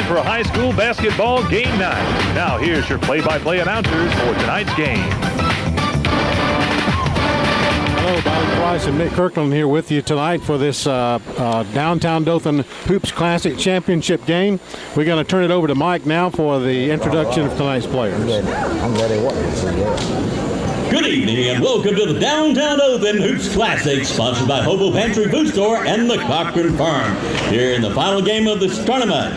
time for a high school basketball game night. Now here's your play-by-play announcers for tonight's game. Hello, Bobby Price and Mick Kirkland here with you tonight for this Downtown Dothan Hoops Classic Championship game. We're going to turn it over to Mike now for the introduction of tonight's players. I'm ready. Good evening and welcome to the Downtown Dothan Hoops Classic, sponsored by Hobo Pantry Food Store and the Cochran Farm. Here in the final game of this tournament.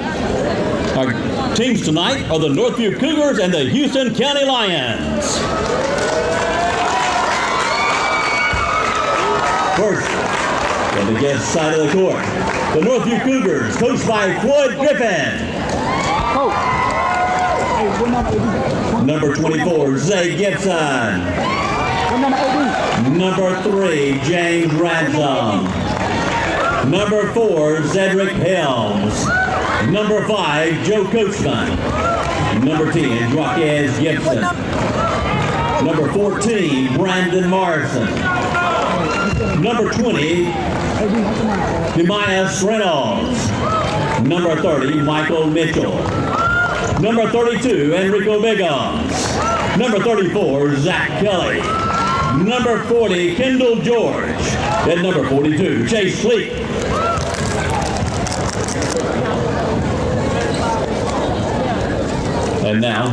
Our teams tonight are the Northview Cougars and the Houston County Lions. First, on the guest side of the court, the Northview Cougars, coached by Floyd Griffin. Number 24, Zay Gibson. Number 3, James Ransom. Number 4, Zedric Helms. Number 5, Joe Coachman. Number 10, Joaquez Gibson. Number 14, Brandon Morrison. Number 20, Demias Reynolds. Number 30, Michael Mitchell. Number 32, Enrico Biggums. Number 34, Zach Kelly. Number 40, Kendall George. And number 42, Chase Fleet. And now,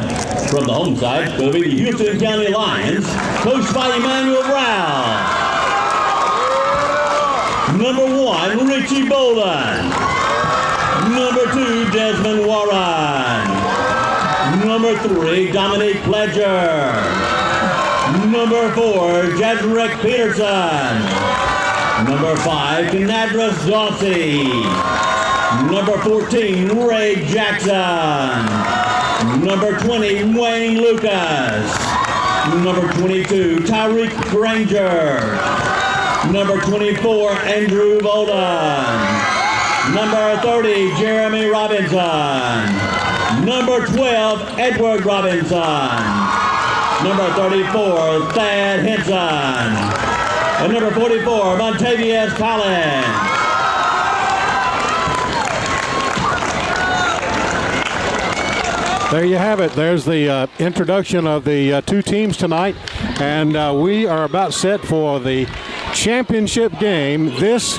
from the home side, will be the Houston County Lions, coached by Emmanuel Brown. Number 1, Richie Bolden. Number 2, Desmond Warren. Number 3, Dominique Pledger. Number 4, Jedrick Peterson. Number 5, Canadras Dawsey. Number 14, Ray Jackson. Number 20, Wayne Lucas. Number 22, Tyreek Granger. Number 24, Andrew Bolden. Number 30, Jeremy Robinson. Number 12, Edward Robinson. Number 34, Thad Henson. And number 44, Montavious Collins. There you have it. There's the introduction of the two teams tonight. And we are about set for the championship game. This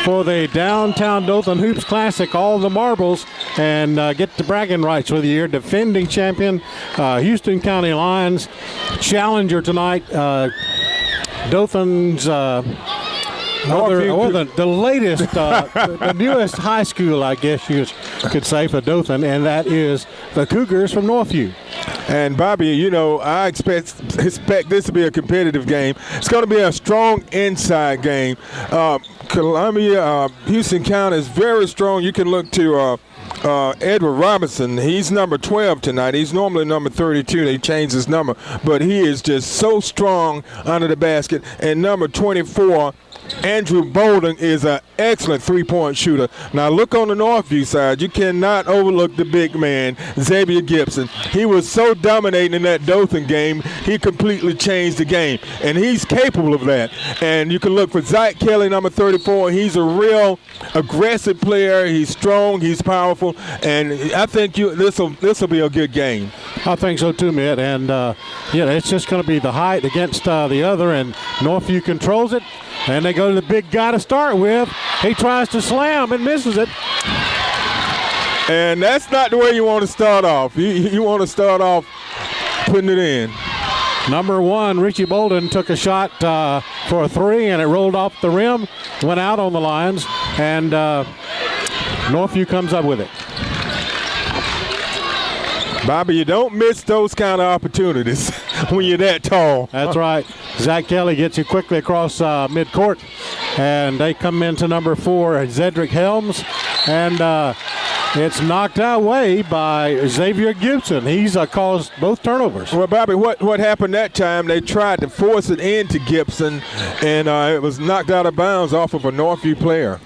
for the Downtown Dothan Hoops Classic, all the marbles, and get the bragging rights for the year. Defending champion, Houston County Lions. Challenger tonight, Dothan's the latest, the newest high school, I guess you could say, for Dothan, and that is the Cougars from Northview. And Bobby, you know, I expect this to be a competitive game. It's going to be a strong inside game. Columbia, Houston County is very strong. You can look to Edward Robinson. He's number 12 tonight. He's normally number 32. They changed his number, but he is just so strong under the basket. And number 24, Andrew Bolden, is an excellent three-point shooter. Now look on the Northview side. You cannot overlook the big man, Xavier Gibson. He was so dominating in that Dothan game, he completely changed the game, and he's capable of that. And you can look for Zach Kelly, number 34. He's a real aggressive player. He's strong. He's powerful, and I think this will be a good game. I think so too, Mitt. And it's just going to be the height against the other, and Northview controls it. And they go to the big guy to start with. He tries to slam and misses it. And that's not the way you want to start off. You want to start off putting it in. Number 1, Richie Bolden, took a shot for a 3, and it rolled off the rim, went out on the Lions, and Northview comes up with it. Bobby, you don't miss those kind of opportunities when you're that tall. That's right. Zach Kelly gets you quickly across midcourt, and they come into number 4, Zedric Helms, and it's knocked away by Xavier Gibson. He's caused both turnovers. Well, Bobby, what happened that time, they tried to force it into Gibson, and it was knocked out of bounds off of a Northview player.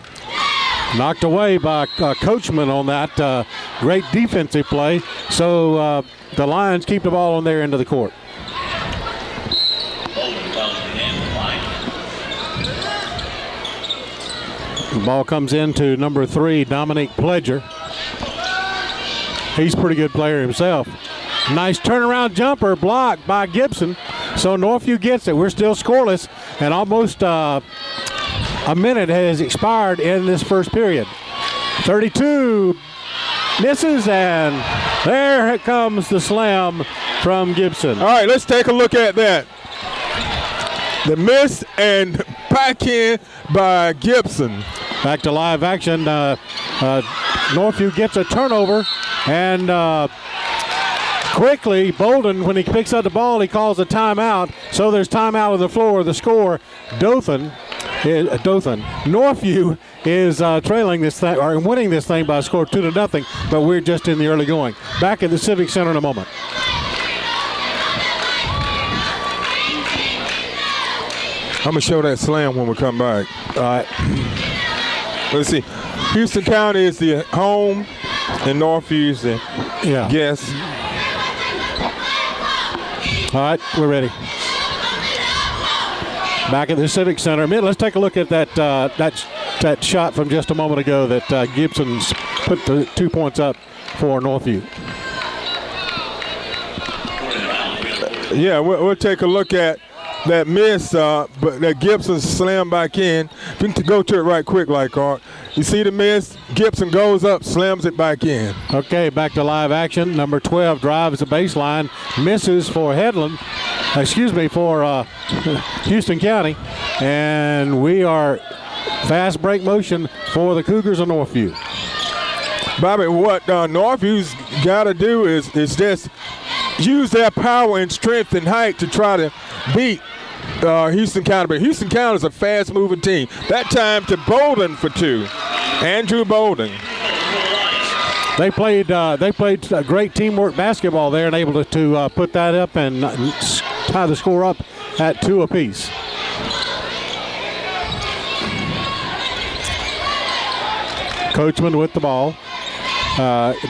Knocked away by Coachman on that great defensive play. So the Lions keep the ball on their end of the court. The ball comes into number 3, Dominique Pledger. He's a pretty good player himself. Nice turnaround jumper blocked by Gibson. So Northview gets it. We're still scoreless, and almost a minute has expired in this first period. 32 misses, and there comes the slam from Gibson. All right, let's take a look at that. The miss and back in by Gibson. Back to live action. Northview gets a turnover, and quickly Bolden, when he picks up the ball, he calls a timeout. So there's timeout on the floor. The score, Northview is trailing this thing, or winning this thing by a score 2-0, but we're just in the early going. Back at the Civic Center in a moment. I'm going to show that slam when we come back. All right. Let's see. Houston County is the home, and Northview is the guest. All right, we're ready. Back at the Civic Center. Let's take a look at that shot from just a moment ago that Gibson's put the 2 points up for Northview. Yeah, we'll take a look at that miss, but that Gibson slammed back in. We can go to it right quick, like Art. You see the miss? Gibson goes up, slams it back in. Okay, back to live action. Number 12 drives the baseline, misses for for Houston County, and we are fast break motion for the Cougars of Northview. Bobby, what Northview's got to do is just use their power and strength and height to try to beat Houston County. But Houston County is a fast-moving team. That time to Bolden for 2. Andrew Bolden. They played great teamwork basketball there and able to put that up and tie the score up at 2 apiece. Coachman with the ball,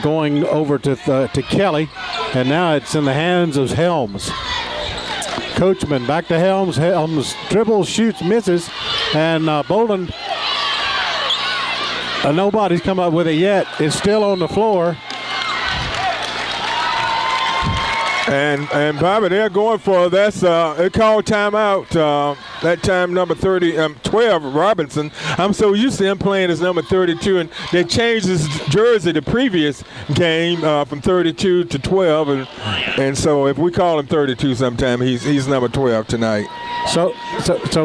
going over to Kelly, and now it's in the hands of Helms. Coachman back to Helms. Helms dribbles, shoots, misses, and Bolden. Nobody's come up with it yet. It's still on the floor. And Bobby, they're going for that's it called timeout. That time number 12 Robinson. I'm so used to him playing as number 32, and they changed his jersey the previous game from 32 to 12, and so if we call him 32 sometime, he's number 12 tonight. So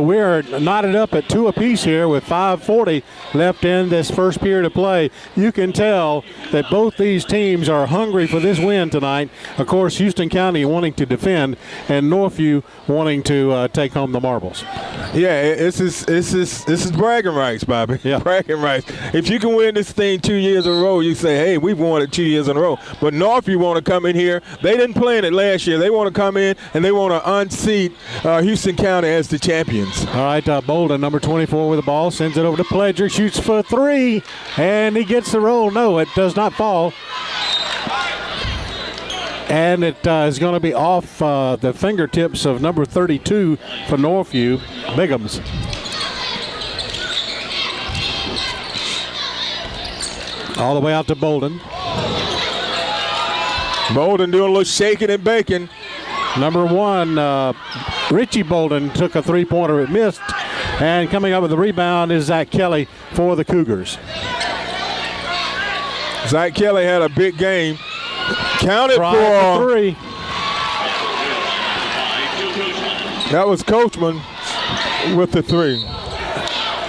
we're knotted up at 2 apiece here with 5:40 left in this first period of play. You can tell that both these teams are hungry for this win tonight. Of course, Houston County wanting to defend, and Northview wanting to take home the marbles. Yeah, this is bragging rights, Bobby. Yeah. Bragging rights. If you can win this thing 2 years in a row, you say, hey, we've won it 2 years in a row. But Northview want to come in here. They didn't play in it last year. They want to come in and they want to unseat Houston County as the champions. All right, Bolden, number 24 with the ball, sends it over to Pledger, shoots for 3, and he gets the roll. No, it does not fall. And it is going to be off the fingertips of number 32 for Northview, Biggums. All the way out to Bolden. Bolden doing a little shaking and baking. Number 1, Richie Bolden took a 3-pointer. It missed. And coming up with the rebound is Zach Kelly for the Cougars. Zach Kelly had a big game. Counted for 3. That was Coachman with the 3.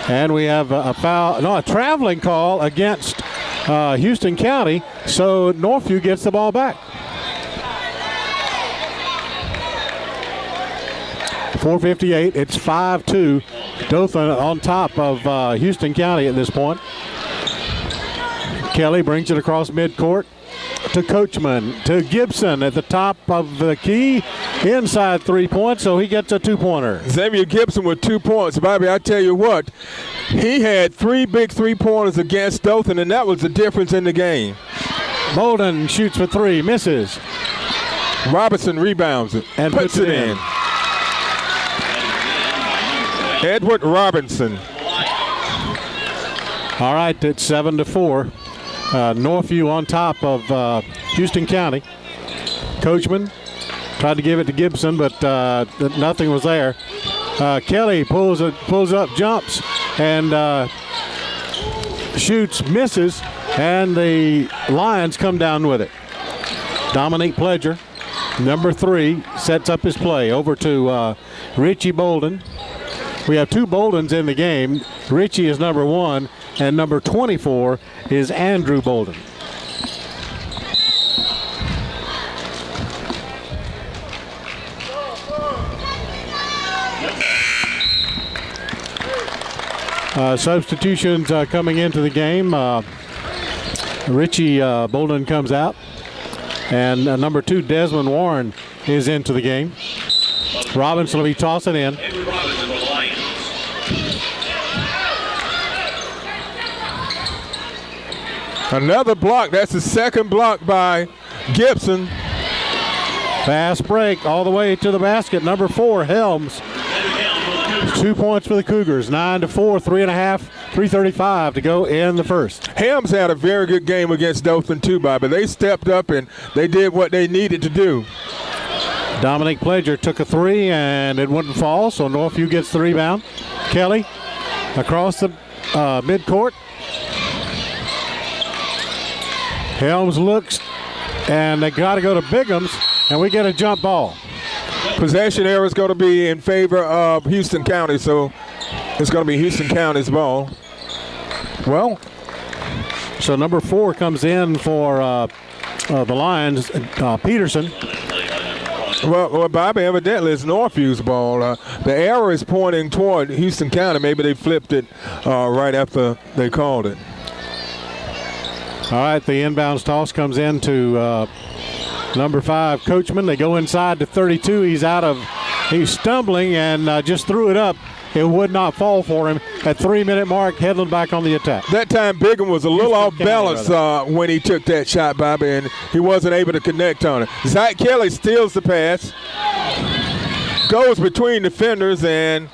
And we have a traveling call against Houston County, so Northview gets the ball back. 4:58, it's 5-2. Dothan on top of Houston County at this point. Kelly brings it across midcourt to Coachman, to Gibson at the top of the key, inside 3 points, so he gets a 2-pointer. Xavier Gibson with 2 points. Bobby, I tell you what, he had 3 big 3-pointers against Dothan, and that was the difference in the game. Bolden shoots for 3, misses. Robinson rebounds it and puts it in. Edward Robinson. All right, it's 7-4. Northview on top of Houston County. Coachman tried to give it to Gibson, but nothing was there. Kelly pulls up, jumps, and shoots, misses, and the Lions come down with it. Dominique Pledger, number 3, sets up his play over to Richie Bolden. We have 2 Boldens in the game. Richie is number 1, and number 24 is Andrew Bolden. Substitutions coming into the game. Richie Bolden comes out, and number 2, Desmond Warren, is into the game. Robinson will be tossing in. Another block. That's the second block by Gibson. Fast break all the way to the basket. Number 4, Helms. 2 points for the Cougars. 9-4, 3:35 to go in the first. Helms had a very good game against Dothan too, Bobby. They stepped up and they did what they needed to do. Dominique Pledger took a 3 and it wouldn't fall, so Northview gets the rebound. Kelly across the midcourt. Helms looks, and they got to go to Bigham's, and we get a jump ball. Possession error is going to be in favor of Houston County, so it's going to be Houston County's ball. Well, so number 4 comes in for the Lions, Peterson. Well, Bobby, evidently it's Northview's ball. The error is pointing toward Houston County. Maybe they flipped it right after they called it. All right, the inbounds toss comes in to number 5, Coachman. They go inside to 32. He's stumbling and just threw it up. It would not fall for him. At 3-minute mark, Headland back on the attack. That time Bigham was a little off balance when he took that shot, Bobby, and he wasn't able to connect on it. Zach Kelly steals the pass, goes between defenders, and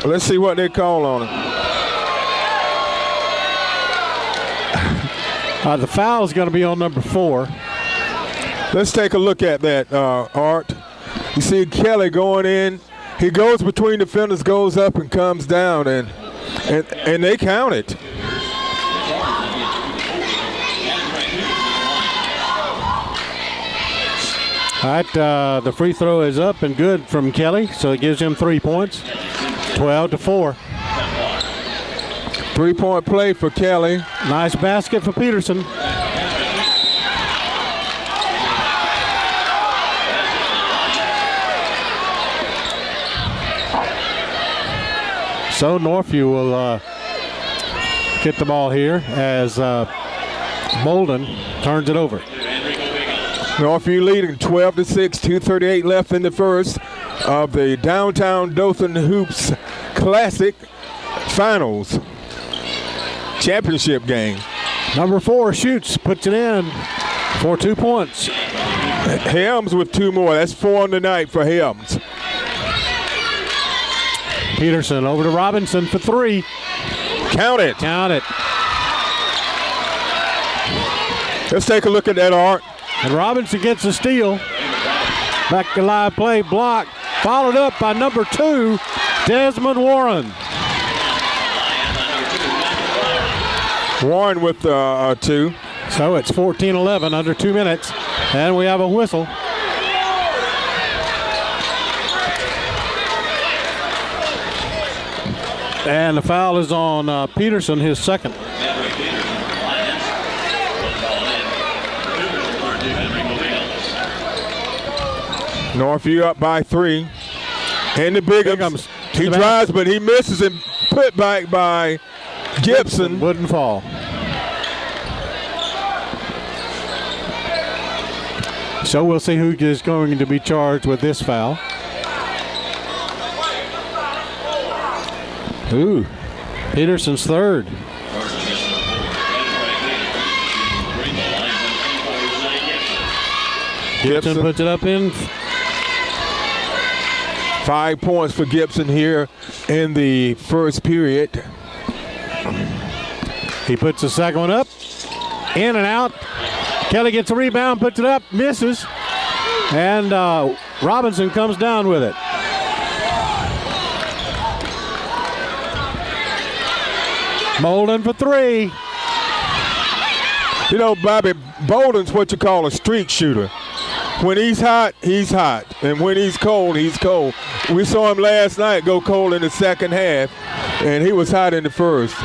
let's see what they call on him. The foul is going to be on number 4. Let's take a look at that, Art. You see Kelly going in. He goes between defenders, goes up and comes down, and they count it. All right, the free throw is up and good from Kelly, so it gives him 3 points, 12-4. 3-point play for Kelly. Nice basket for Peterson. So Northview will get the ball here as Bolden turns it over. Northview leading 12-6, 2:38 left in the first of the Downtown Dothan Hoops Classic Finals Championship game. Number 4 shoots, puts it in for 2 points. Helms with 2 more. That's 4 on the night for Helms. Peterson over to Robinson for 3. Count it. Count it. Let's take a look at that, Art. And Robinson gets a steal. Back to live play, block. Followed up by number 2, Desmond Warren. Warren with 2. So it's 14-11 under 2 minutes. And we have a whistle. And the foul is on Peterson, his second. Northview up by 3. And the Bigham's. He drives, but he misses and put back by Gibson. Wouldn't fall. So we'll see who is going to be charged with this foul. Ooh, Peterson's third. Gibson puts it up in. 5 points for Gibson here in the first period. He puts the second one up. In and out. Kelly gets a rebound, puts it up, misses. And Robinson comes down with it. Molden for three. You know, Bobby, Bolden's what you call a streak shooter. When he's hot, he's hot. And when he's cold, he's cold. We saw him last night go cold in the second half, and he was hot in the first.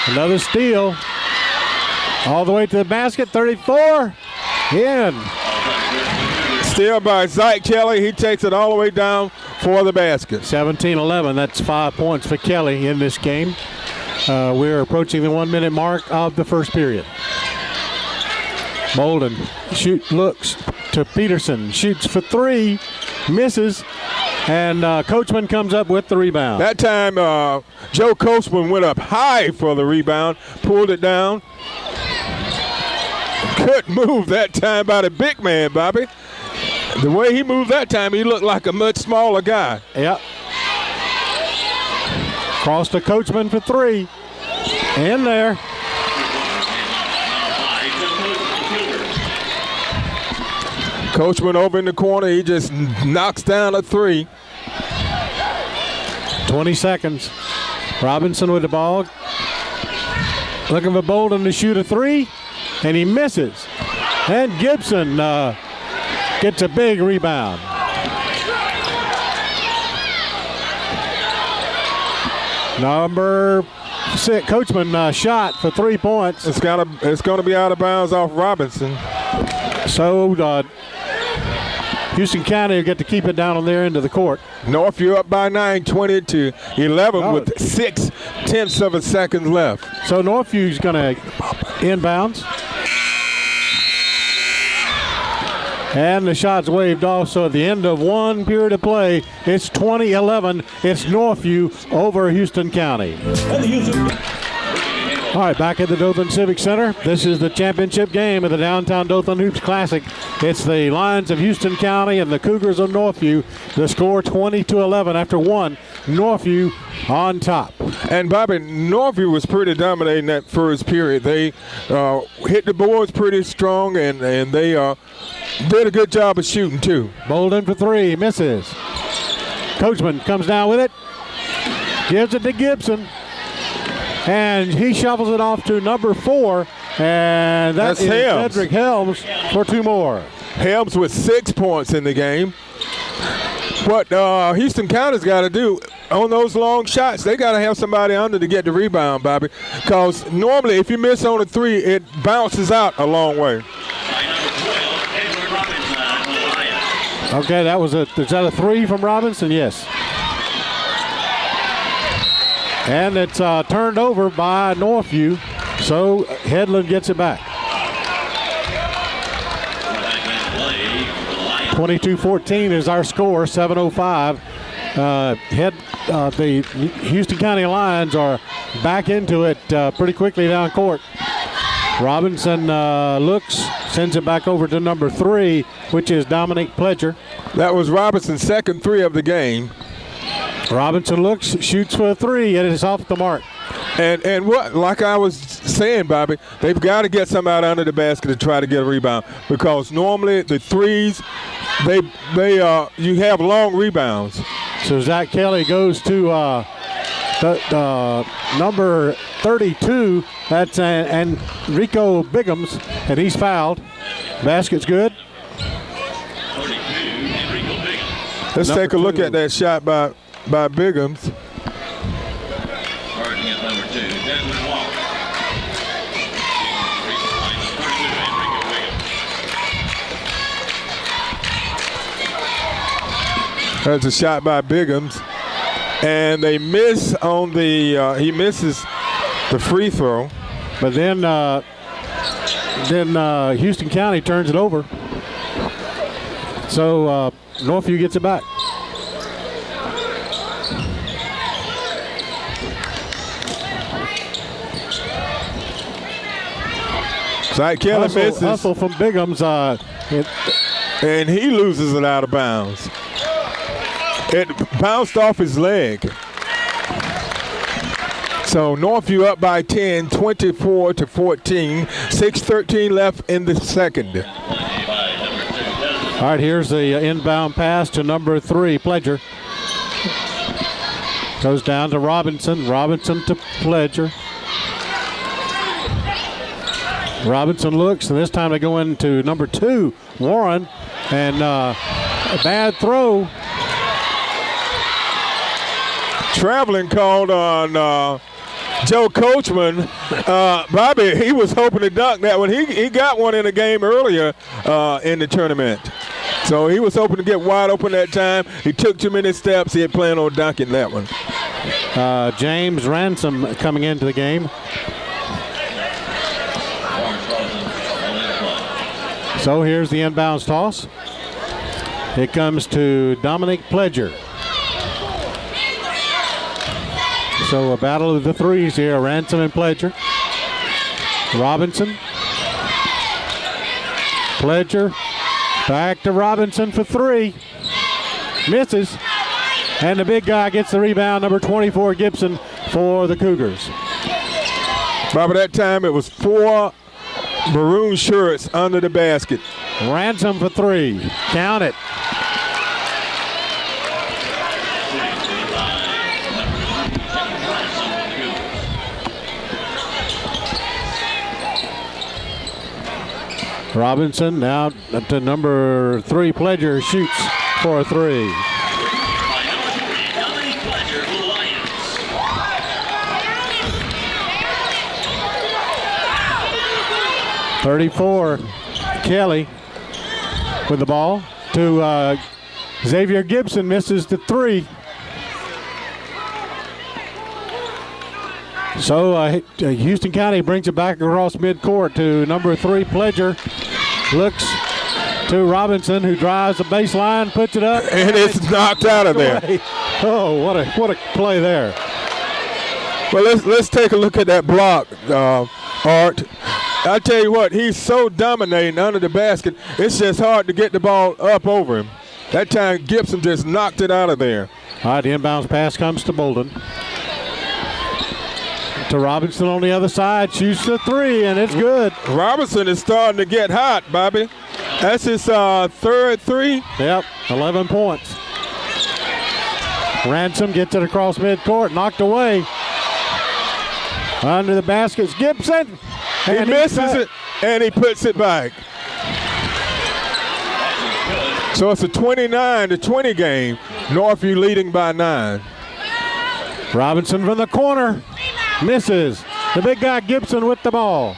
Another steal. All the way to the basket, 34. In. Steal by Zach Kelly. He takes it all the way down for the basket. 17-11. That's 5 points for Kelly in this game. We're approaching the 1 minute mark of the first period. Molden looks to Peterson, shoots for three, misses, and Coachman comes up with the rebound. That time, Joe Coachman went up high for the rebound, pulled it down. Good move that time by the big man, Bobby. The way he moved that time, he looked like a much smaller guy. Yep. Cross to Coachman for three. In there. Coachman over in the corner. He just knocks down a three. 20 seconds. Robinson with the ball. Looking for Bolden to shoot a three. And he misses. And Gibson gets a big rebound. Number 6, Coachman shot for 3 points. It's going to be out of bounds off Robinson. So Houston County will get to keep it down on their end of the court. Northview up by 9, 20-11 with 0.6 of a second left. So Northview's going to inbounds. And the shot's waved off, so at the end of one period of play, it's 20-11. It's Northview over Houston County. All right, back at the Dothan Civic Center. This is the championship game of the Downtown Dothan Hoops Classic. It's the Lions of Houston County and the Cougars of Northview. The score 20-11 after one. Northview on top. And Bobby, Northview was pretty dominating that first period. They hit the boards pretty strong, and they did a good job of shooting too. Bolden for three, misses. Coachman comes down with it, gives it to Gibson, and he shuffles it off to number 4, and that's Cedric Helms for 2 more. Helms with 6 points in the game. What Houston County's got to do on those long shots, they got to have somebody under to get the rebound, Bobby, because normally if you miss on a 3, it bounces out a long way. Okay, is that a 3 from Robinson? Yes. And it's turned over by Northview, so Headland gets it back. 22-14 is our score, 7:05. The Houston County Lions are back into it pretty quickly down court. Robinson sends it back over to number 3, which is Dominic Pledger. That was Robinson's second 3 of the game. Robinson shoots for a 3, and it's off the mark. And what, like I was saying, Bobby, they've got to get somebody under the basket to try to get a rebound, because normally the 3s, you have long rebounds. So Zach Kelly goes to number 32. That's Enrico Biggums, and he's fouled. Basket's good. Let's take a look at that shot by Biggums. That's a shot by Biggums, and they miss on the. He misses the free throw, but then Houston County turns it over. So Northview gets it back. Zach Kelly misses. Hustle from Biggums, and he loses it out of bounds. It bounced off his leg. So Northview up by 10, 24-14. 6:13 left in the second. All right, here's the inbound pass to number 3, Pledger. Goes down to Robinson. Robinson to Pledger. Robinson looks, and this time they go into number 2, Warren. And a bad throw. Traveling called on Joe Coachman. Bobby, he was hoping to dunk that one. He got one in a game earlier in the tournament. So he was hoping to get wide open that time. He took too many steps. He had planned on dunking that one. James Ransom coming into the game. So here's the inbounds toss. It comes to Dominic Pledger. So a battle of the threes here, Ransom and Pledger. Robinson. Pledger. Back to Robinson for 3. Misses. And the big guy gets the rebound, number 24, Gibson, for the Cougars. By that time, it was 4 maroon shirts under the basket. Ransom for 3. Count it. Robinson now up to number 3, Pledger, shoots for a 3. .34, Kelly with the ball to Xavier Gibson, misses the 3. So Houston County brings it back across midcourt to number 3, Pledger. Looks to Robinson, who drives the baseline, puts it up. And it's knocked out of there. Oh, what a play there. Well, let's take a look at that block, Art. I tell you what, he's so dominating under the basket, it's just hard to get the ball up over him. That time, Gibson just knocked it out of there. All right, the inbounds pass comes to Bolden. To Robinson on the other side, shoots the 3, and it's good. Robinson is starting to get hot, Bobby. That's his 3rd 3. Yep, 11 points. Ransom gets it across midcourt, knocked away. Under the basket's Gibson. He misses it, and he puts it back. So it's a 29-20 game. Northview leading by 9. Robinson from the corner. Misses. The big guy Gibson with the ball.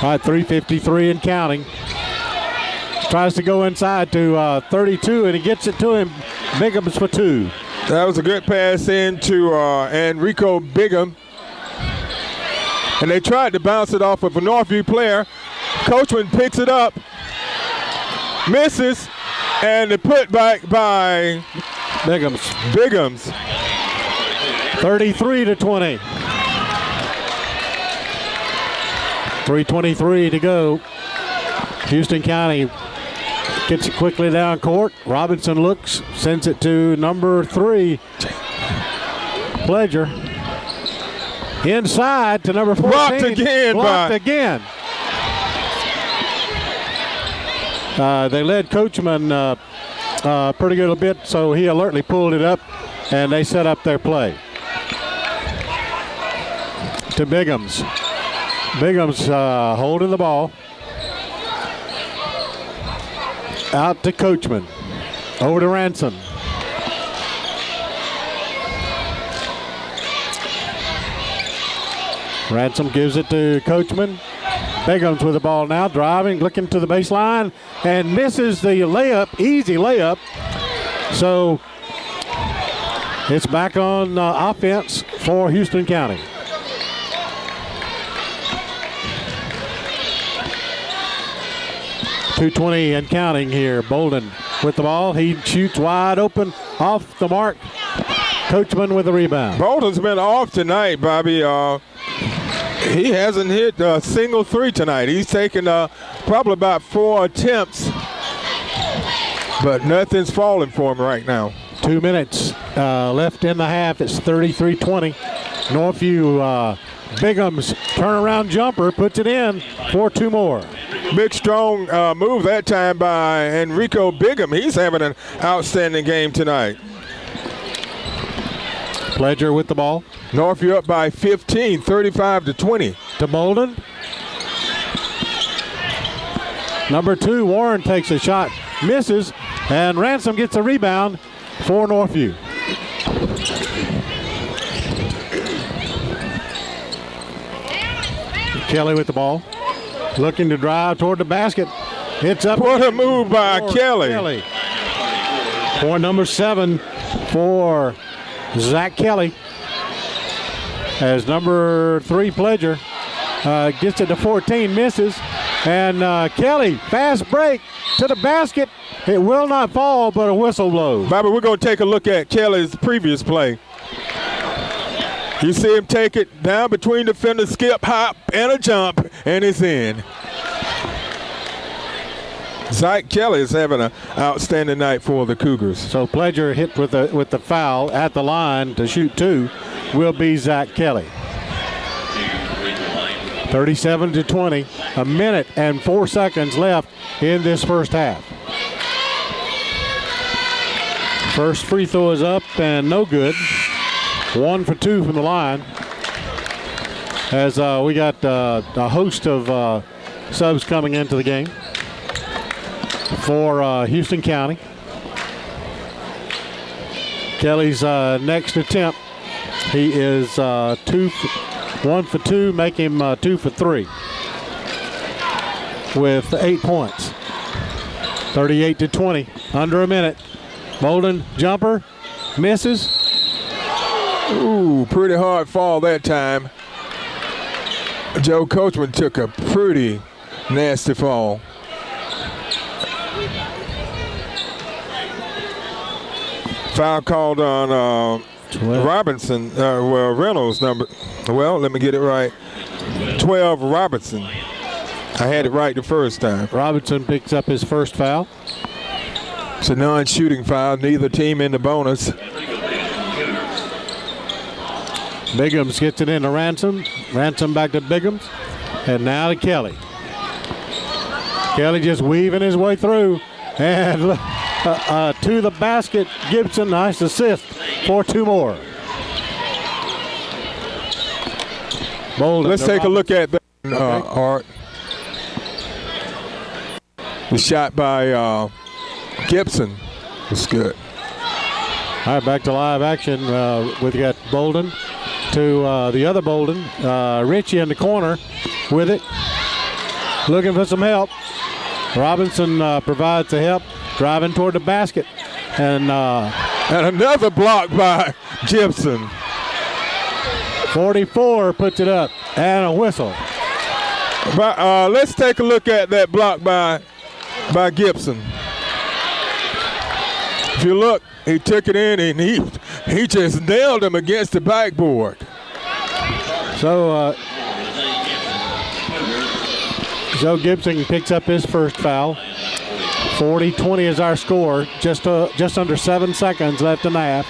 All right, 3:53 and counting. Tries to go inside to 32, and he gets it to him. Bigham's for 2. That was a good pass in to Enrico Bigham. And they tried to bounce it off of a Northview player. Coachman picks it up. Misses. And the put back by Bighams. 33-20. 3:23 to go. Houston County gets it quickly down court. Robinson looks, sends it to number 3, Pledger. Inside to number 14. Blocked again. They led Coachman pretty good a bit, so he alertly pulled it up, and they set up their play. To Bighams. Bighams holding the ball. Out to Coachman. Over to Ransom. Ransom gives it to Coachman. Bighams with the ball now, driving, looking to the baseline, and misses the layup, easy layup. So it's back on offense for Houston County. .220 and counting here. Bolden with the ball. He shoots wide open off the mark. Coachman with the rebound. Bolden's been off tonight, Bobby. He hasn't hit a single 3 tonight. He's taken probably about 4 attempts, but nothing's falling for him right now. 2 minutes left in the half. It's 33-20. Northview Bigham's turnaround jumper puts it in for 2 more. Big, strong move that time by Enrico Bigham. He's having an outstanding game tonight. Pledger with the ball. Northview up by 15, 35-20. To Bolden. Number 2, Warren takes a shot, misses, and Ransom gets a rebound for Northview. Kelly with the ball, looking to drive toward the basket. It's up. What a move by Kelly. For number 7 for Zach Kelly. As number 3, Pledger, gets it to 14, misses. And Kelly, fast break to the basket. It will not fall, but a whistle blows. Bobby, we're going to take a look at Kelly's previous play. You see him take it down between defenders, skip, hop, and a jump, and it's in. Zach Kelly is having an outstanding night for the Cougars. So Pledger hit with the foul at the line to shoot 2 will be Zach Kelly. 37-20. A minute and 4 seconds left in this first half. First free throw is up and no good. 1 for 2 from the line. As we got a host of subs coming into the game for Houston County. Kelly's next attempt. He is 1 for 2, make him 2 for 3 with 8 points. 38-20, under a minute. Bolden jumper, misses. Ooh, pretty hard fall that time. Joe Coachman took a pretty nasty fall. Foul called on Robinson, Reynolds number. Well, let me get it right. 12, Robinson. I had it right the first time. Robinson picks up his first foul. It's a non-shooting foul. Neither team in the bonus. Biggums gets it into Ransom. Ransom back to Biggums. And now to Kelly. Kelly just weaving his way through. And to the basket. Gibson, nice assist for 2 more. Bolden. Let's take a look at that, Art. The shot by Gibson was good. All right, back to live action. We've got Bolden to the other Bolden. Richie in the corner with it. Looking for some help. Robinson provides the help. Driving toward the basket. And another block by Gibson. 44 puts it up. And a whistle. But let's take a look at that block by Gibson. If you look, he took it in and he just nailed him against the backboard. So Joe Gibson picks up his first foul. 40-20 is our score. Just under 7 seconds left in the half.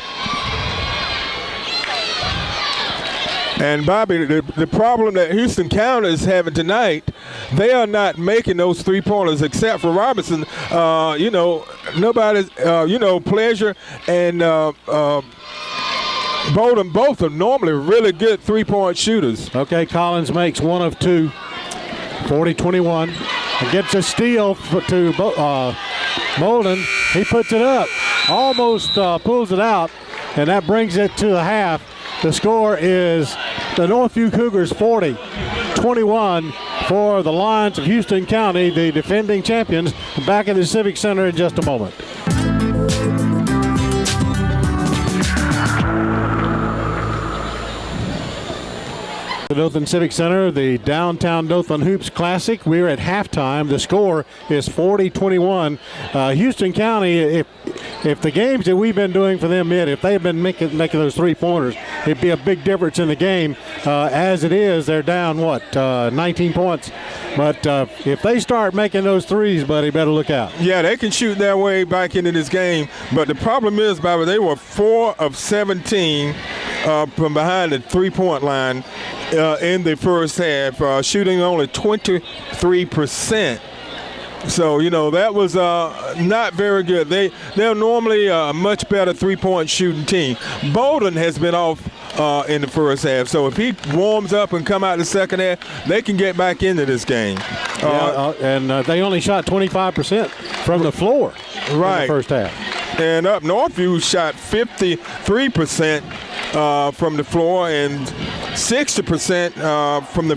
And Bobby, the problem that Houston County is having tonight, they are not making those 3-pointers except for Robinson. Nobody's, Pleasure and Bolden both are normally really good 3-point shooters. Okay, Collins makes 1 of 2. 40-21. Gets a steal to Bolden. He puts it up. Almost pulls it out. And that brings it to the half. The score is the Northview Cougars 40-21 for the Lions of Houston County, the defending champions. Back at the Civic Center in just a moment. The Dothan Civic Center, the Downtown Dothan Hoops Classic. We're at halftime. The score is 40-21. Houston County, if the games that we've been doing for them, if they had been making those 3-pointers, it'd be a big difference in the game. As it is, they're down, 19 points. But if they start making those threes, buddy, better look out. Yeah, they can shoot their way back into this game. But the problem is, Bobby, they were 4 of 17 from behind the three-point line in the first half, shooting only 23%. So, that was not very good. They're normally a much better three-point shooting team. Bolden has been off in the first half. So if he warms up and come out the second half, they can get back into this game. And they only shot 25% from the floor in the first half. And up Northview shot 53% from the floor and 60% from the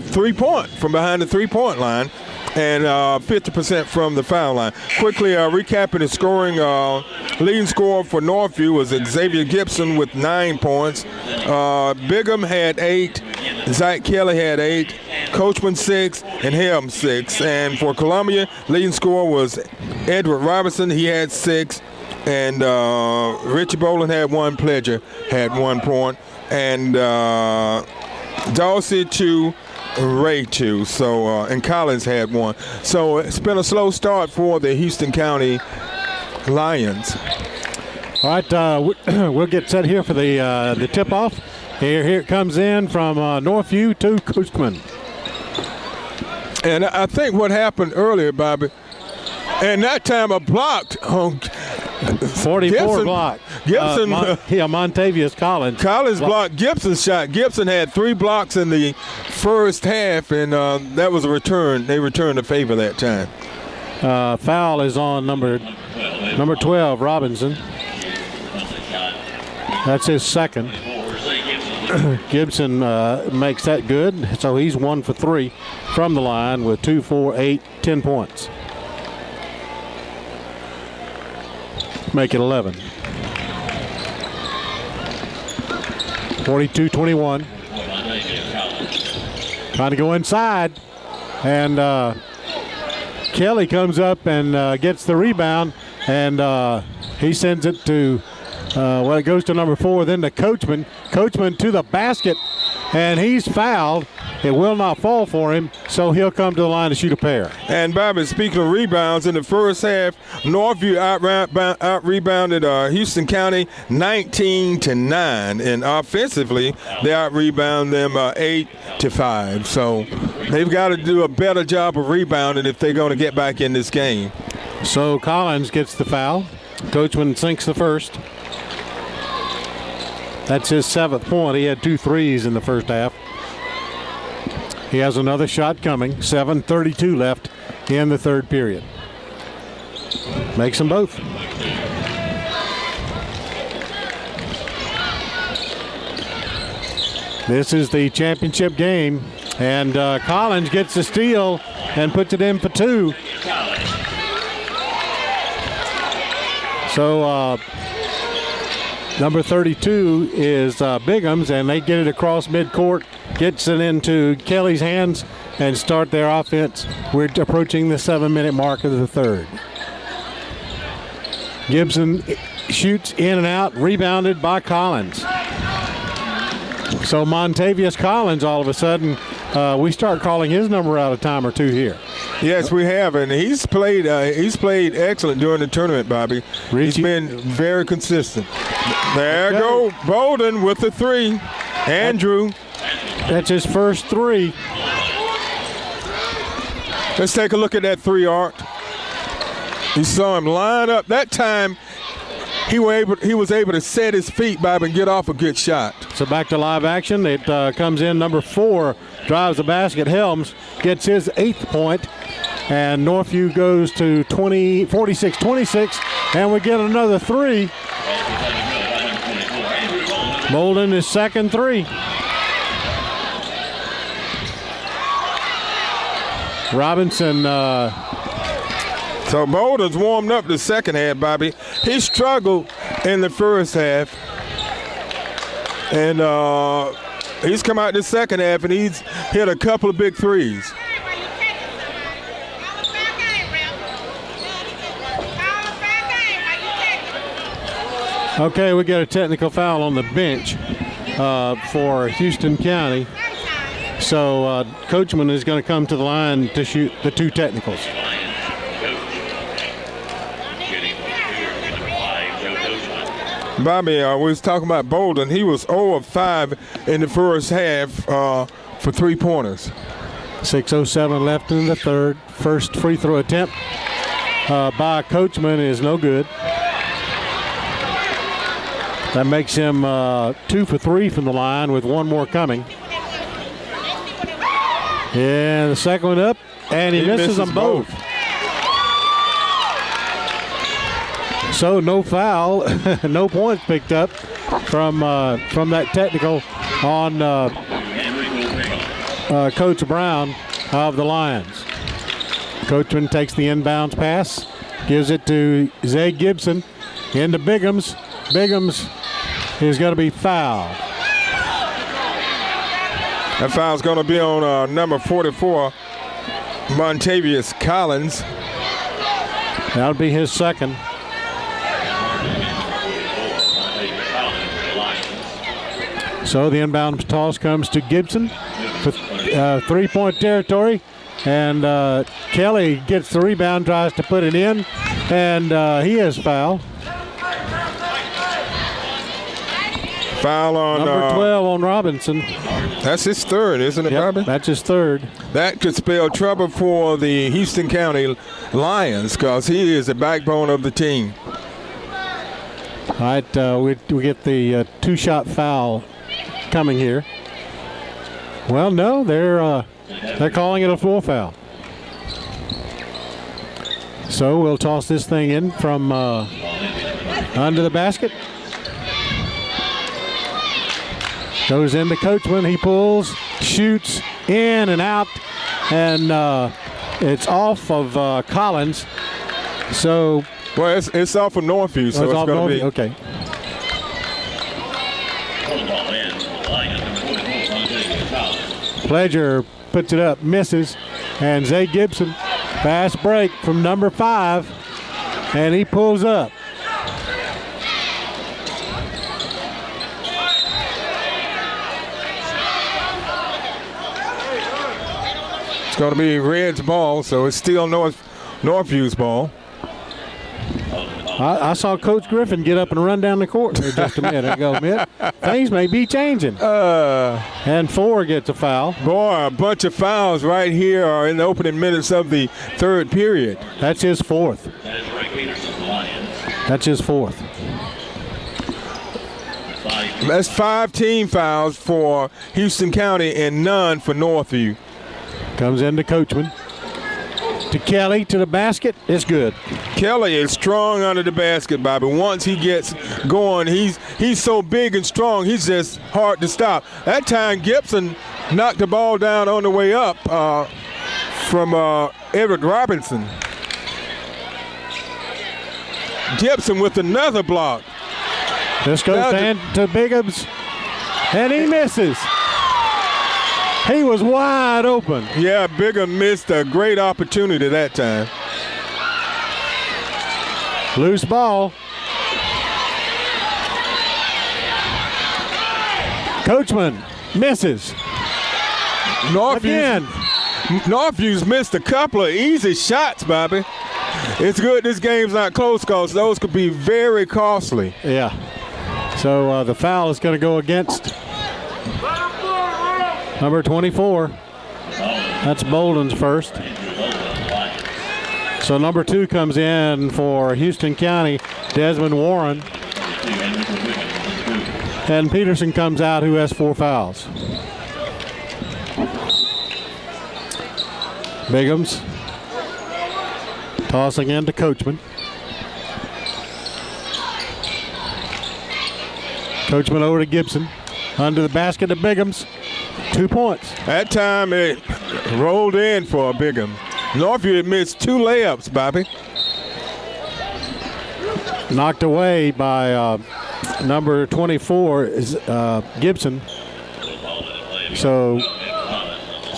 from behind the three-point line. And 50% from the foul line. Quickly recapping the scoring, leading scorer for Northview was Xavier Gibson with 9 points. Bigham had 8. Zach Kelly had 8. Coachman 6 and Helm 6. And for Columbia, leading scorer was Edward Robinson. He had 6. And Richie Boland had 1. Pledger had 1 point. And Dawsey 2. Ray 2, so and Collins had 1. So it's been a slow start for the Houston County Lions. All right, we'll get set here for the tip-off. Here it comes in from Northview to Coachman. And I think what happened earlier, Bobby, and that time a blocked 44 Gibson, block. Gibson, Montavious Collins. Collins blocked Gibson's shot. Gibson had 3 blocks in the first half, and that was a return. They returned the favor that time. Foul is on number 12, Robinson. That's his second. Gibson makes that good, so he's 1 for 3 from the line with 2, 4, 8, 10 points. Make it 11. 42-21. Trying to go inside. And Kelly comes up and gets the rebound. And he sends it to, it goes to number 4, then to Coachman. Coachman to the basket. And he's fouled. It will not fall for him, so he'll come to the line to shoot a pair. And, Bobby, speaking of rebounds, in the first half, Northview out-rebounded Houston County 19-9. And offensively, they out-rebound them 8-5. So they've got to do a better job of rebounding if they're going to get back in this game. So Collins gets the foul. Coachman sinks the first. That's his 7th point. He had 2 threes in the first half. He has another shot coming. 7:32 left in the third period. Makes them both. This is the championship game, and Collins gets the steal and puts it in for 2. So number 32 is Bigham's, and they get it across midcourt, gets it into Kelly's hands, and start their offense. We're approaching the 7-minute mark of the third. Gibson shoots in and out, rebounded by Collins. So Montavious Collins, all of a sudden, we start calling his number out a time or 2 here. Yes, we have, and he's played excellent during the tournament, Bobby. He's been very consistent. There go Bolden with the 3. Andrew. That's his first 3. Let's take a look at that 3, Art. You saw him line up. That time he was able to set his feet, Bob, and get off a good shot. So back to live action. It comes in. Number 4 drives the basket. Helms gets his 8th point. And Northview goes to 46-26. And we get another 3. Bolden his second 3. Robinson. So Bolden's warmed up the second half, Bobby. He struggled in the first half. And he's come out the second half and he's hit a couple of big threes. Okay, we got a technical foul on the bench for Houston County. So Coachman is going to come to the line to shoot the 2 technicals. Bobby, we was talking about Bolden. He was 0 of 5 in the first half for 3-pointers. 6:07 left in the third. First free throw attempt by Coachman is no good. That makes him 2 for 3 from the line with 1 more coming. And the second one up, and he misses them both. So no foul, no points picked up from that technical on Coach Brown of the Lions. Coachman takes the inbounds pass, gives it to Zay Gibson into Biggums. Biggums is going to be fouled. That foul's going to be on number 44, Montavious Collins. That'll be his second. So the inbound toss comes to Gibson for 3-point territory. And Kelly gets the rebound, tries to put it in, and he is fouled. Foul on number 12 on Robinson. That's his third, isn't it, Bobby? That's his third. That could spell trouble for the Houston County Lions because he is the backbone of the team. All right, we get the 2-shot foul coming here. Well, no, they're calling it a full foul. So we'll toss this thing in from under the basket. Goes into Coachman. He pulls, shoots in and out, and it's off of Collins. So, well, it's off of Northview, so it's going to be okay. Pledger puts it up, misses, and Zay Gibson, fast break from number 5, and he pulls up. It's going to be Red's ball, so it's still Northview's ball. I saw Coach Griffin get up and run down the court there just a minute ago, Mitt. Things may be changing. And 4 gets a foul. Boy, a bunch of fouls right here are in the opening minutes of the third period. That's his 4th. That's his 4th. That's 5 team fouls for Houston County and none for Northview. Comes into Coachman. To Kelly, to the basket. It's good. Kelly is strong under the basket, Bobby. Once he gets going, he's so big and strong, he's just hard to stop. That time, Gibson knocked the ball down on the way up from Everett Robinson. Gibson with another block. This goes to Biggums, and he misses. He was wide open. Yeah, Bigham missed a great opportunity that time. Loose ball. Coachman misses. Northview's missed a couple of easy shots, Bobby. It's good this game's not close because those could be very costly. Yeah. So the foul is going to go against number 24. That's Bolden's first. So number 2 comes in for Houston County, Desmond Warren. And Peterson comes out, who has 4 fouls. Biggums tossing into Coachman. Coachman over to Gibson. Under the basket to Biggums. 2 points. That time it rolled in for Bigham. Northview missed 2 layups, Bobby. Knocked away by number 24 is Gibson. So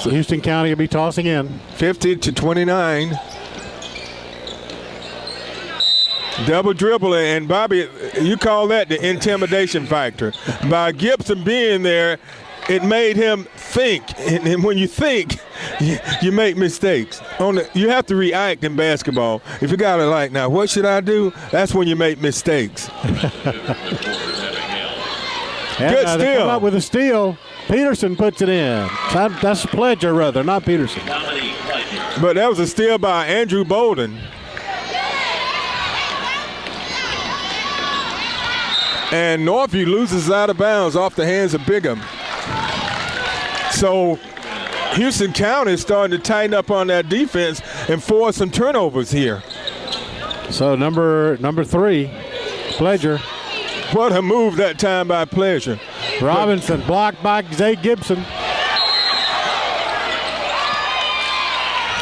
Houston County will be tossing in. 50-29. Double dribble, and Bobby, you call that the intimidation factor. By Gibson being there, it made him think, and when you think, you make mistakes. You have to react in basketball. If you got it like, now, what should I do? That's when you make mistakes. Good steal. They come up with a steal. Peterson puts it in. That's Pledger, rather, not Peterson. But that was a steal by Andrew Bolden. And Northview loses out of bounds off the hands of Bigham. So Houston County is starting to tighten up on that defense and force some turnovers here. So number 3, Pledger. What a move that time by Pledger. Robinson blocked by Zay Gibson.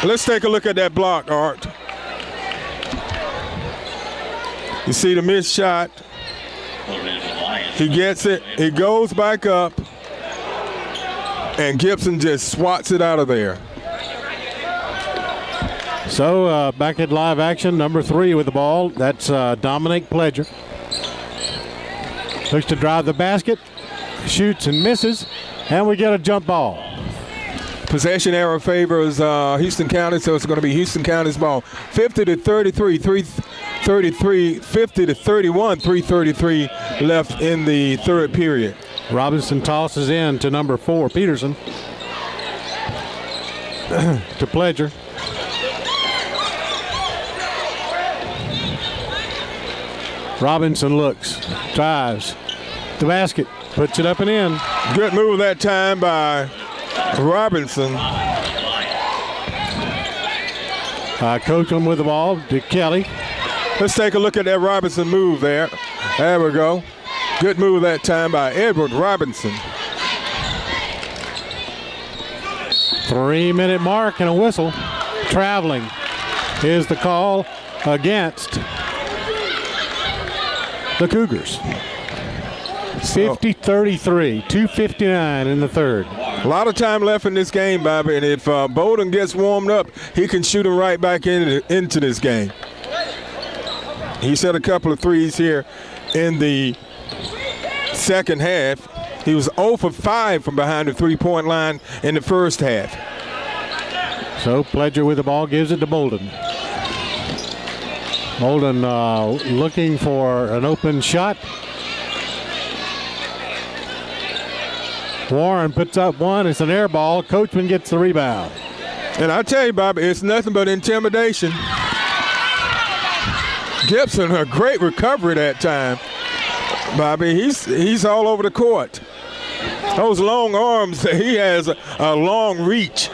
Let's take a look at that block, Art. You see the missed shot. He gets it. He goes back up. And Gibson just swats it out of there. So back at live action, number 3 with the ball. That's Dominic Pledger. Looks to drive the basket, shoots and misses, and we get a jump ball. Possession error favors Houston County, so it's going to be Houston County's ball. 50-33, 50-31, 3:33 left in the third period. Robinson tosses in to number 4, Peterson. To Pledger. Robinson looks, drives the basket, puts it up and in. Good move that time by Robinson. Coachman with the ball to Kelly. Let's take a look at that Robinson move there. There we go. Good move that time by Edward Robinson. 3-minute mark and a whistle. Traveling is the call against the Cougars. 50-33, 2:59 in the third. A lot of time left in this game, Bobby, and if Bowden gets warmed up, he can shoot him right back into this game. He set a couple of threes here in the second half. He was 0 for 5 from behind the three-point line in the first half. So Pledger with the ball gives it to Bolden. Bolden looking for an open shot. Warren puts up one. It's an air ball. Coachman gets the rebound. And I tell you, Bobby, it's nothing but intimidation. Gibson, a great recovery that time. Bobby, he's all over the court. Those long arms, he has a long reach.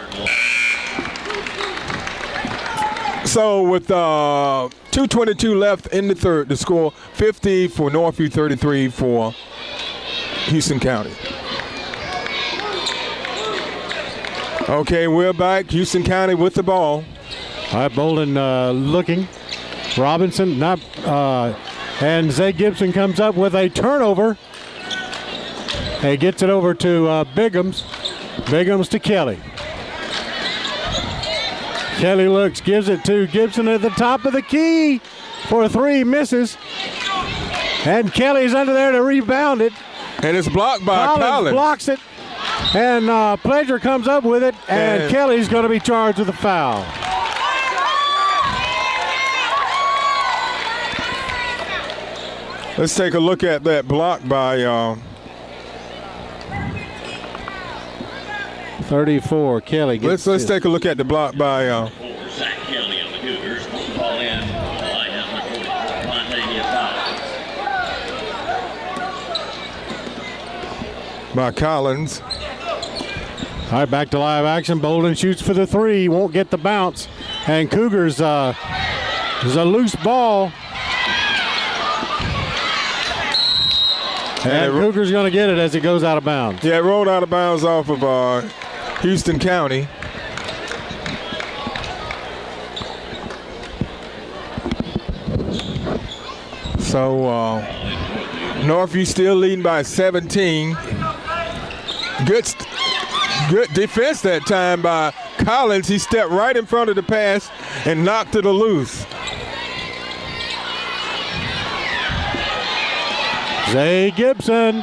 So with 2:22 left in the third, the score 50 for Northview, 33 for Houston County. Okay, we're back. Houston County with the ball. All right, Bolden looking. Robinson, and Zay Gibson comes up with a turnover. He gets it over to Bighams. Bighams to Kelly. Kelly looks, gives it to Gibson at the top of the key for a 3, misses. And Kelly's under there to rebound it. And it's blocked by Collins. Blocks it. And Pledger comes up with it, and Kelly's going to be charged with a foul. Let's take a look at that block by 34. Kelly gets let's take a look at the block by Zach Kelly on the Cougars. Ball in. by Collins. All right, back to live action. Bolden shoots for the 3, won't get the bounce. And Cougars, there's a loose ball. And Cougars going to get it as it goes out of bounds. Yeah, it rolled out of bounds off of Houston County. So Northview still leading by 17. Good defense that time by Collins. He stepped right in front of the pass and knocked it loose. Zay Gibson.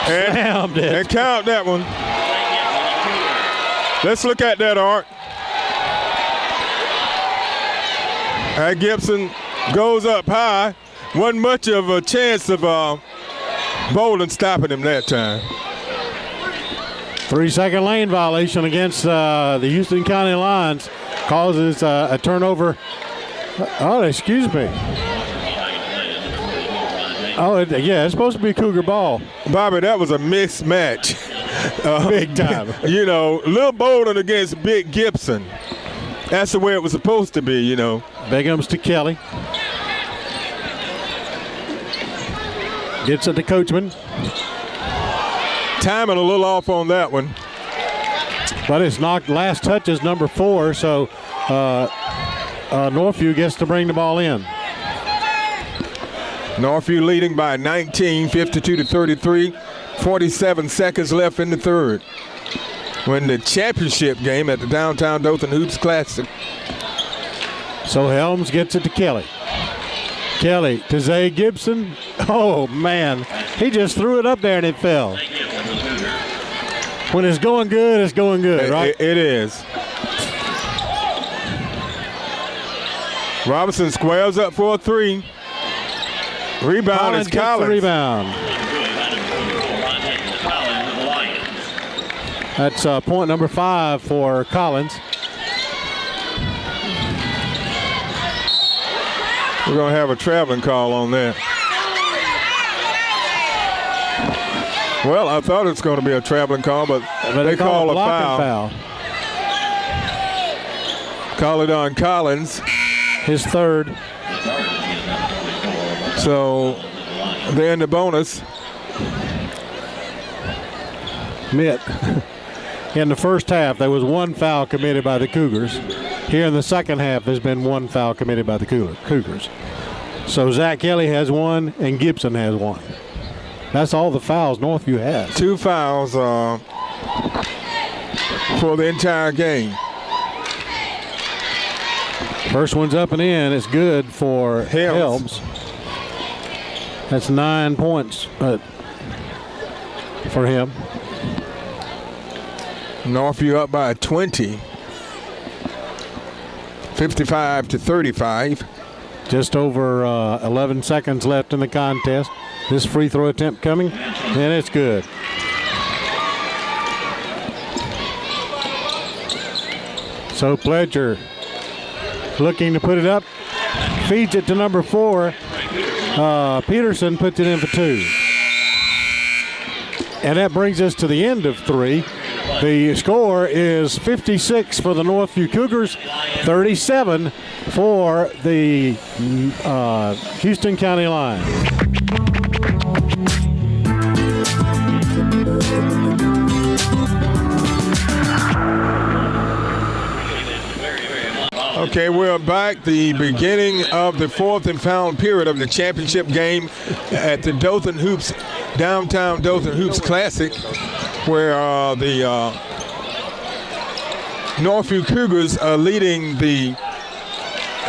Slammed it. And count that one. Let's look at that, Art. And Gibson goes up high. Wasn't much of a chance of Bolden stopping him that time. 3-second lane violation against the Houston County Lions causes a turnover. Oh, excuse me. Oh, yeah, it's supposed to be Cougar ball. Bobby, that was a mismatch. Big time. You know, Lil Bolden against Big Gibson. That's the way it was supposed to be, you know. Bigums to Kelly. Gets it to Coachman. Timing a little off on that one. But it's knocked. Last touch is number 4, so Northview gets to bring the ball in. Northview leading by 19, 52-33. 47 seconds left in the third. We're in the championship game at the Downtown Dothan Hoops Classic. So Helms gets it to Kelly. Kelly to Zay Gibson. Oh, man. He just threw it up there and it fell. When it's going good, right? It is. Robinson squares up for a 3. Rebound is Collins. Rebound. That's point number 5 for Collins. We're going to have a traveling call on that. Well, I thought it's going to be a traveling call, but they call a foul. Call it on Collins. His third. So they're in the bonus. Mitt. In the first half, there was 1 foul committed by the Cougars. Here in the second half, there's been 1 foul committed by the Cougars. So Zach Kelly has 1 and Gibson has 1. That's all the fouls Northview has. 2 fouls for the entire game. First one's up and in. It's good for Helms. That's 9 points for him. Northview up by 20. 55-35. Just over 11 seconds left in the contest. This free throw attempt coming, and it's good. So Pledger looking to put it up. Feeds it to number 4. Peterson puts it in for 2. And that brings us to the end of 3. The score is 56 for the Northview Cougars, 37 for the Houston County Lions. Okay, we're back. The beginning of the 4th and final period of the championship game at the Downtown Dothan Hoops Classic, where the Northview Cougars are leading the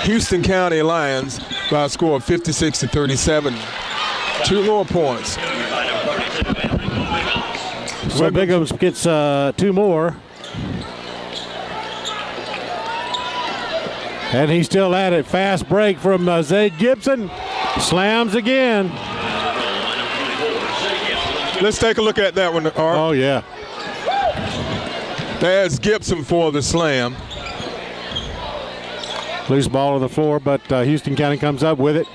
Houston County Lions by a score of 56-37. 2 more points. So Bigums gets 2 more. And he's still at it. Fast break from Zay Gibson. Slams again. Let's take a look at that one, Art. Oh, yeah. There's Gibson for the slam. Loose ball on the floor, but Houston County comes up with it.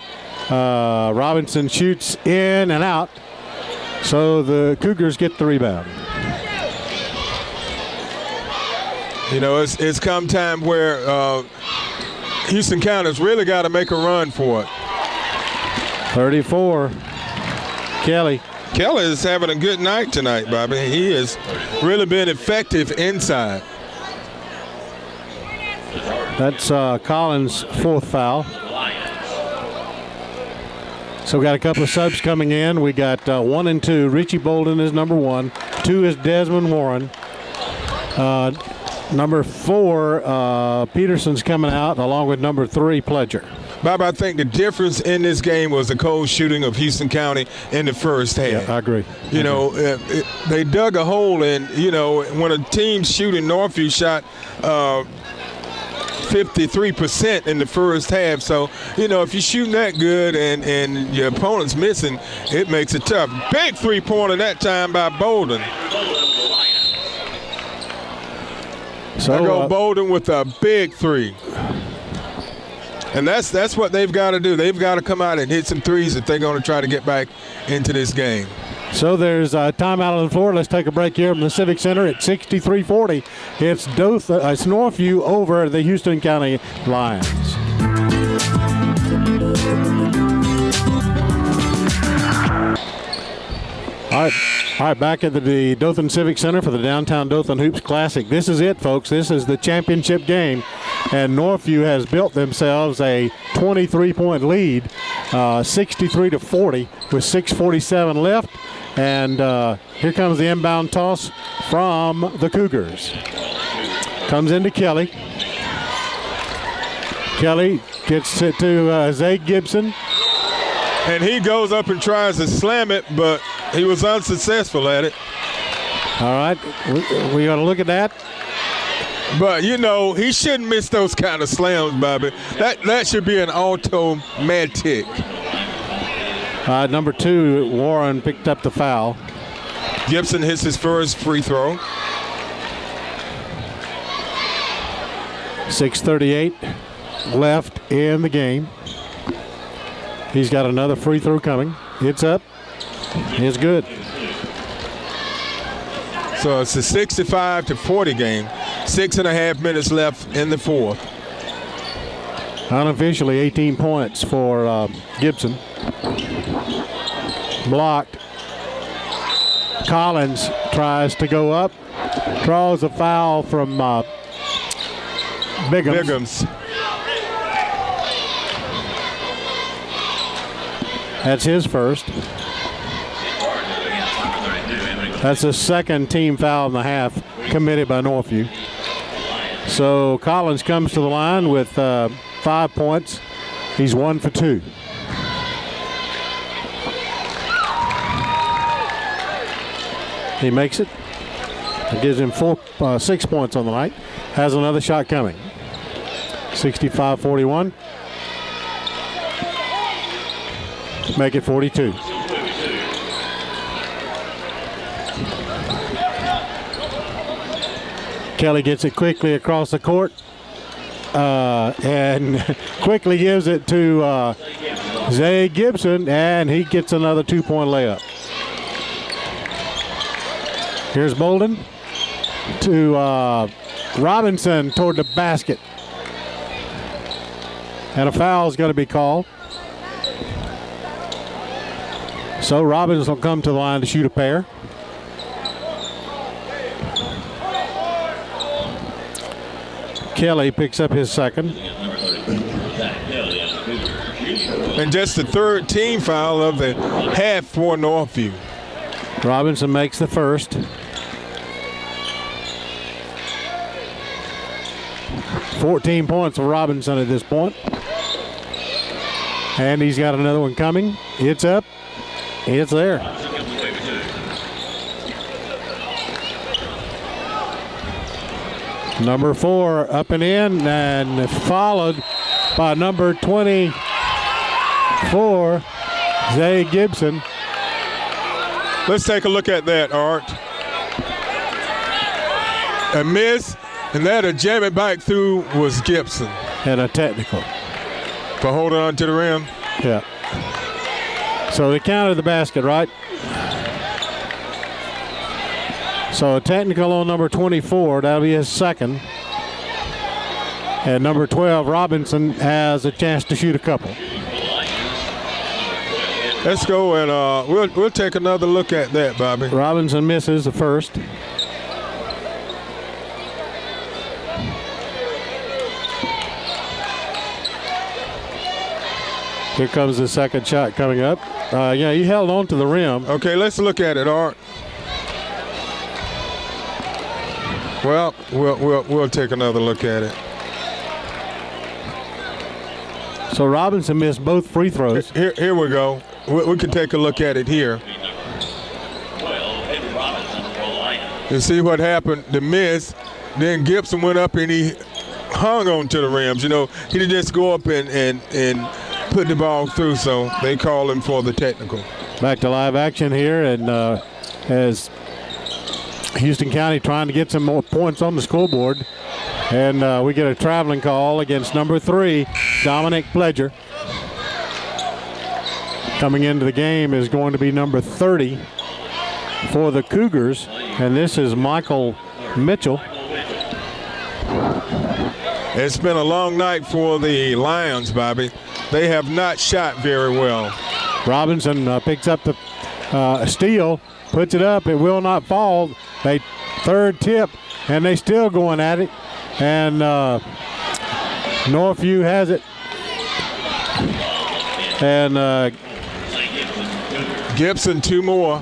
Robinson shoots in and out. So the Cougars get the rebound. You know, it's come time where Houston County's really got to make a run for it. 34. Kelly. Kelly is having a good night tonight, Bobby. He has really been effective inside. That's Collins' 4th foul. So we got a couple of subs coming in. We got 1 and 2. Richie Bolden is number 1. 2 is Desmond Warren. Number 4, Peterson's coming out along with number 3, Pledger. Bob, I think the difference in this game was the cold shooting of Houston County in the first half. Yeah, I agree. You know, they dug a hole in, you know, when a team shooting, Northview shot 53% in the first half. So, you know, if you're shooting that good and your opponent's missing, it makes it tough. Big three-pointer that time by Bolden. So I go Bolden with a big three. And that's what they've got to do. They've got to come out and hit some threes if they're going to try to get back into this game. So there's a timeout on the floor. Let's take a break here from the Civic Center at 63-40. It's Northview over the Houston County Lions. All right, back at the Dothan Civic Center for the Downtown Dothan Hoops Classic. This is it, folks. This is the championship game, and Northview has built themselves a 23-point lead, 63-40, with 6:47 left. And here comes the inbound toss from the Cougars. Comes into Kelly. Kelly gets it to Zay Gibson. And he goes up and tries to slam it, but he was unsuccessful at it. All right, we got to look at that. But, you know, he shouldn't miss those kind of slams, Bobby. That should be an automatic. Number 2, Warren picked up the foul. Gibson hits his first free throw. 6:38 left in the game. He's got another free throw coming. It's up. It's good. So it's a 65-40 game. 6.5 minutes left in the fourth. Unofficially 18 points for Gibson. Blocked. Collins tries to go up. Draws a foul from Biggums. That's his first. That's the second team foul in the half committed by Northview. So Collins comes to the line with 5 points. He's 1 for 2. He makes it. It gives him 6 points on the night. Has another shot coming. 65-41. Make it 42. Kelly gets it quickly across the court and quickly gives it to Zay Gibson, and he gets another 2-point layup. Here's Bolden to Robinson toward the basket. And a foul is going to be called. So Robinson will come to the line to shoot a pair. Kelly picks up his second. And just the third team foul of the half for Northview. Robinson makes the first. $14 points for Robinson at this point. And he's got another one coming. It's up. It's there. Number 4 up and in, and followed by number 24, Zay Gibson. Let's take a look at that, Art. A miss, and that a jam it back through was Gibson. And a technical. For holding on to the rim. Yeah. So they counted the basket, right? So a technical on number 24. That'll be his second. And number 12, Robinson, has a chance to shoot a couple. Let's go and we'll take another look at that, Bobby. Robinson misses the first. Here comes the second shot coming up. Yeah, he held on to the rim. Okay, let's look at it, Art. Well, we'll take another look at it. So Robinson missed both free throws. Here we go. We can take a look at it here. You see what happened, the miss. Then Gibson went up and he hung on to the rims. You know, he didn't just go up and put the ball through, so they call him for the technical. Back to live action here, and as Houston County trying to get some more points on the scoreboard. And we get a traveling call against number 3, Dominic Pledger. Coming into the game is going to be number 30 for the Cougars, and this is Michael Mitchell. It's been a long night for the Lions, Bobby. They have not shot very well. Robinson picks up the steal, puts it up. It will not fall. They third tip, and they still going at it. And Northview has it. And Gibson 2 more.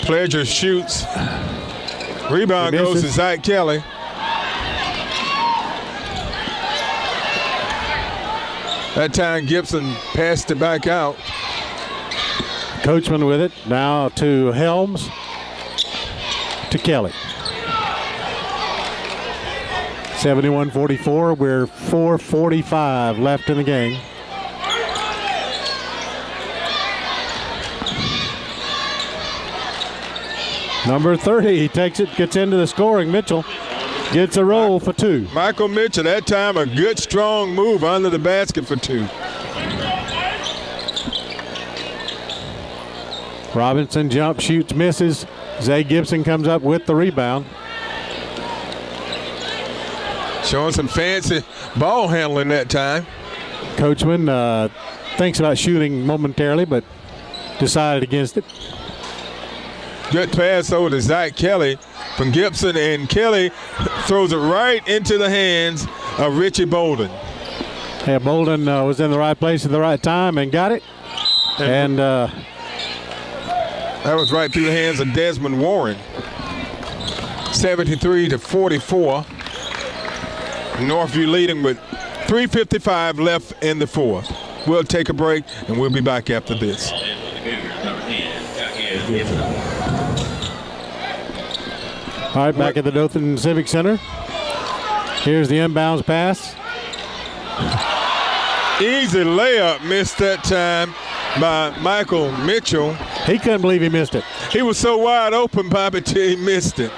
Pledger shoots. Rebound goes to Zach Kelly. That time Gibson passed it back out. Coachman with it. Now to Helms. To Kelly. 71-44. We're 4:45 left in the game. Number 30, he takes it, gets into the scoring. Mitchell gets a roll for 2. Michael Mitchell, that time a good strong move under the basket for 2. Robinson jumps, shoots, misses. Zay Gibson comes up with the rebound. Showing some fancy ball handling that time. Coachman thinks about shooting momentarily, but decided against it. Good pass over to Zach Kelly from Gibson, and Kelly throws it right into the hands of Richie Bolden. Yeah, Bolden was in the right place at the right time and got it. And that was right through the hands of Desmond Warren. 73-44. Northview leading with 3:55 left in the fourth. We'll take a break, and we'll be back after this. All right, back at the Dothan Civic Center. Here's the inbounds pass. Easy layup, missed that time by Michael Mitchell. He couldn't believe he missed it. He was so wide open, Bobby, till he missed it.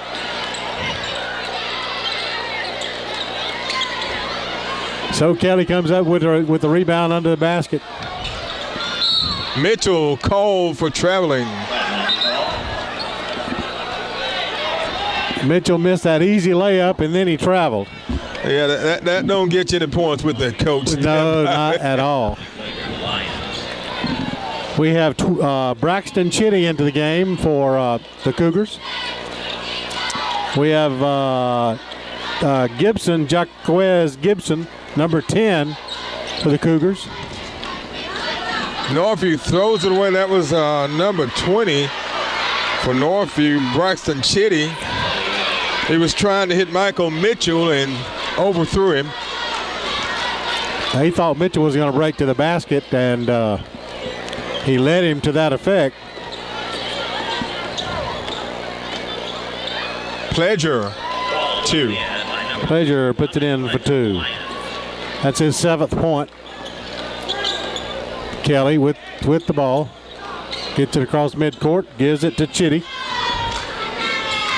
So Kelly comes up with the rebound under the basket. Mitchell called for traveling. Mitchell missed that easy layup, and then he traveled. Yeah, that don't get you the points with the coach. No, not at all. We have Braxton Chitty into the game for the Cougars. We have Gibson, Jaquez Gibson, number 10 for the Cougars. Northview throws it away. That was number 20 for Northview, Braxton Chitty. He was trying to hit Michael Mitchell and overthrew him. He thought Mitchell was going to break to the basket, and he led him to that effect. Pledger, 2. Pledger puts it in for 2. That's his 7th point. Kelly with the ball. Gets it across midcourt, gives it to Chitty.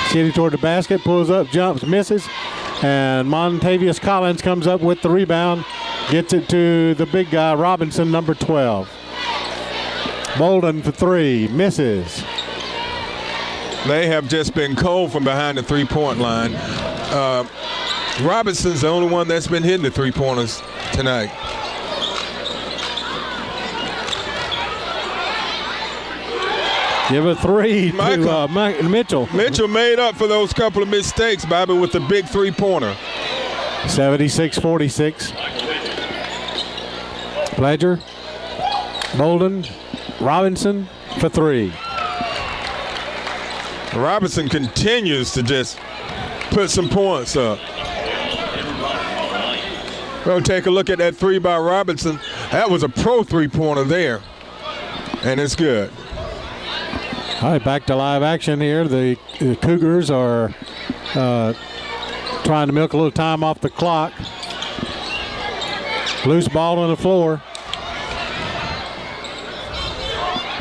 Chitty toward the basket, pulls up, jumps, misses. And Montavious Collins comes up with the rebound. Gets it to the big guy, Robinson, number 12. Bolden for 3, misses. They have just been cold from behind the three-point line. Robinson's the only one that's been hitting the three-pointers tonight. Give a 3 to Mitchell. Mitchell made up for those couple of mistakes, Bobby, with the big three-pointer. 76-46. Pledger, Bolden, Robinson for 3. Robinson continues to just put some points up. We'll take a look at that three by Robinson. That was a pro three-pointer there, and it's good. All right, back to live action here. The Cougars are trying to milk a little time off the clock. Loose ball on the floor.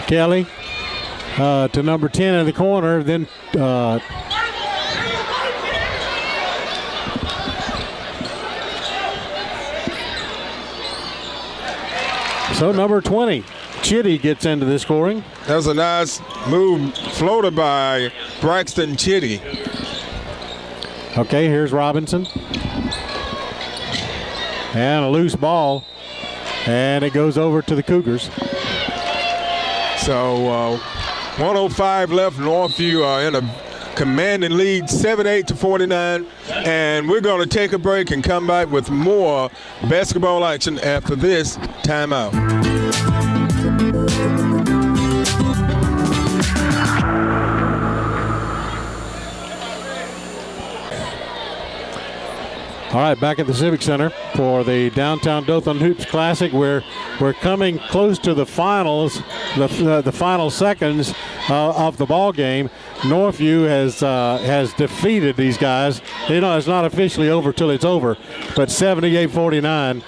Kelly to number 10 in the corner. Then so number 20, Chitty, gets into the scoring. That was a nice move floated by Braxton Chitty. Okay, here's Robinson. And a loose ball. And it goes over to the Cougars. So 105 left. Northview in a commanding lead, 78 to 49. And we're going to take a break and come back with more basketball action after this timeout. All right, back at the Civic Center for the Downtown Dothan Hoops Classic. We're coming close to the finals, the final seconds of the ball game. Northview has defeated these guys. You know, it's not officially over till it's over, but 78-49.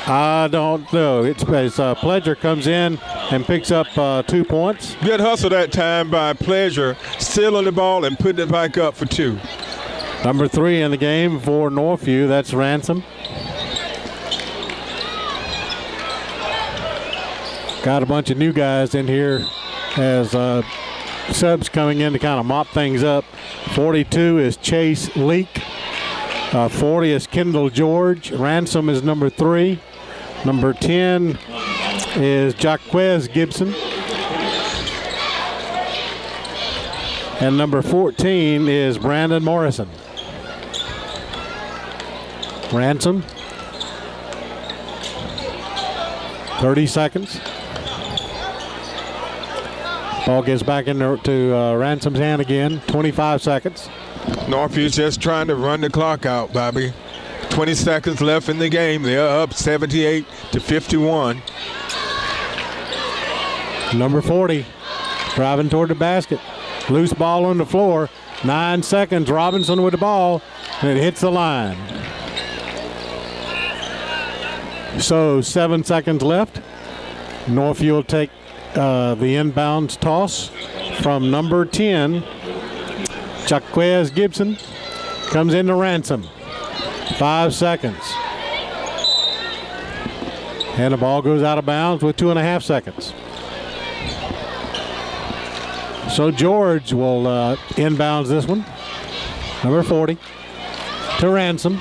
I don't know. It's Pledger comes in and picks up 2 points. Good hustle that time by Pleasure, stealing the ball and putting it back up for 2. Number 3 in the game for Northview, that's Ransom. Got a bunch of new guys in here as subs coming in to kind of mop things up. 42 is Chase Leak. 40 is Kendall George. Ransom is number 3. Number 10 is Jaquez Gibson. And number 14 is Brandon Morrison. Ransom. 30 seconds. Ball gets back into Ransom's hand again. 25 seconds. Northview's just trying to run the clock out, Bobby. 20 seconds left in the game. They're up 78 to 51. Number 40 driving toward the basket. Loose ball on the floor. 9 seconds. Robinson with the ball, and it hits the line. So 7 seconds left. Northview will take the inbounds toss from number 10. Jaquez Gibson comes into Ransom. 5 seconds. And the ball goes out of bounds with 2.5 seconds. So George will inbounds this one. Number 40 to Ransom.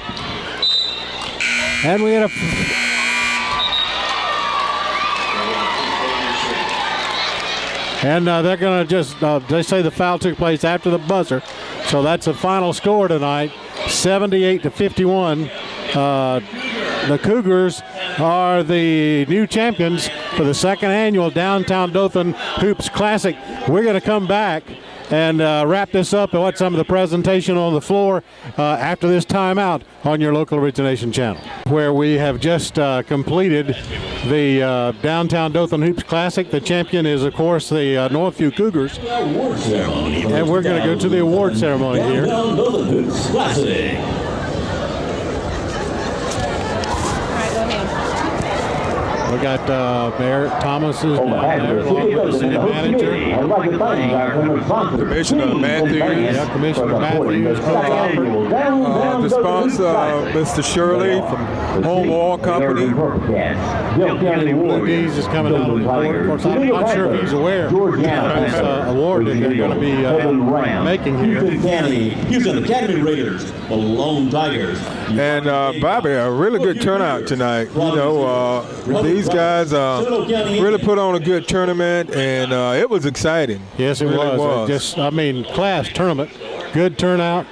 And we had and they're going to just, they say the foul took place after the buzzer. So that's the final score tonight, 78 to 51. The Cougars are the new champions for the second annual Downtown Dothan Hoops Classic. We're going to come back and wrap this up and watch some of the presentation on the floor after this timeout on your local origination channel, where we have just completed the Downtown Dothan Hoops Classic. The champion is, of course, the Northview Cougars. And we're going to go to the award ceremony here. Downtown Dothan Hoops Classic. We got Mayor Thomas, city manager. Commissioner Matthews. Yeah, Commissioner Matthews. The sponsor, Mr. Shirley from Home Oil Company. Blue Bees is coming out of the board. Of course, I'm not sure if he's aware of this award that they're going to be making here. Houston Academy Raiders, the Lone Tigers. And Bobby, a really good turnout tonight. You know, these guys really put on a good tournament, and it was exciting. Yes, it really was. Just, I mean, class tournament, good turnout.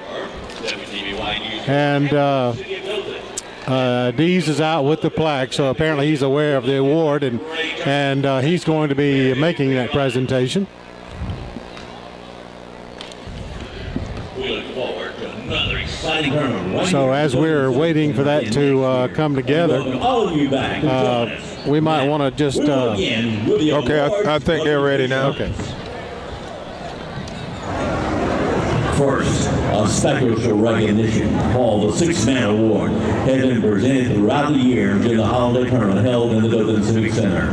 And Dees is out with the plaque, so apparently he's aware of the award, and he's going to be making that presentation. We look forward to another exciting exciting tournament. So as we're waiting for that to come together, all of you back. we might want to just. Okay, I think they're ready now. Okay. First, a special recognition called the Six-Man Award has been presented throughout the year during the holiday tournament held in the Dothan Civic Center.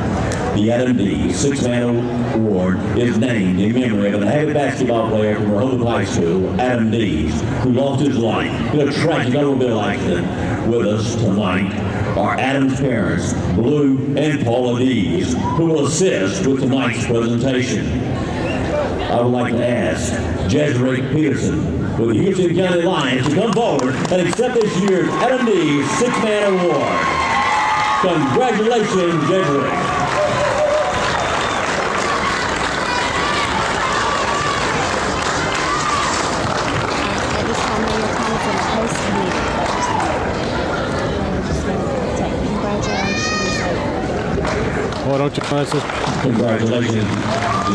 The Adam D. Six-Man Award is named in memory of an avid basketball player from Rehoboth High School, Adam Dees, who lost his life in a tragic automobile accident. With us tonight are Adam's parents, Blue and Paula Dees, who will assist with tonight's presentation. I would like to ask Jezreel Peterson with the Houston County Lions to come forward and accept this year's Adam D. Six-Man Award. Congratulations, Jezreel. At this time, Mayor Thompson hosts me. Congratulations. Why don't you pass this? Congratulations,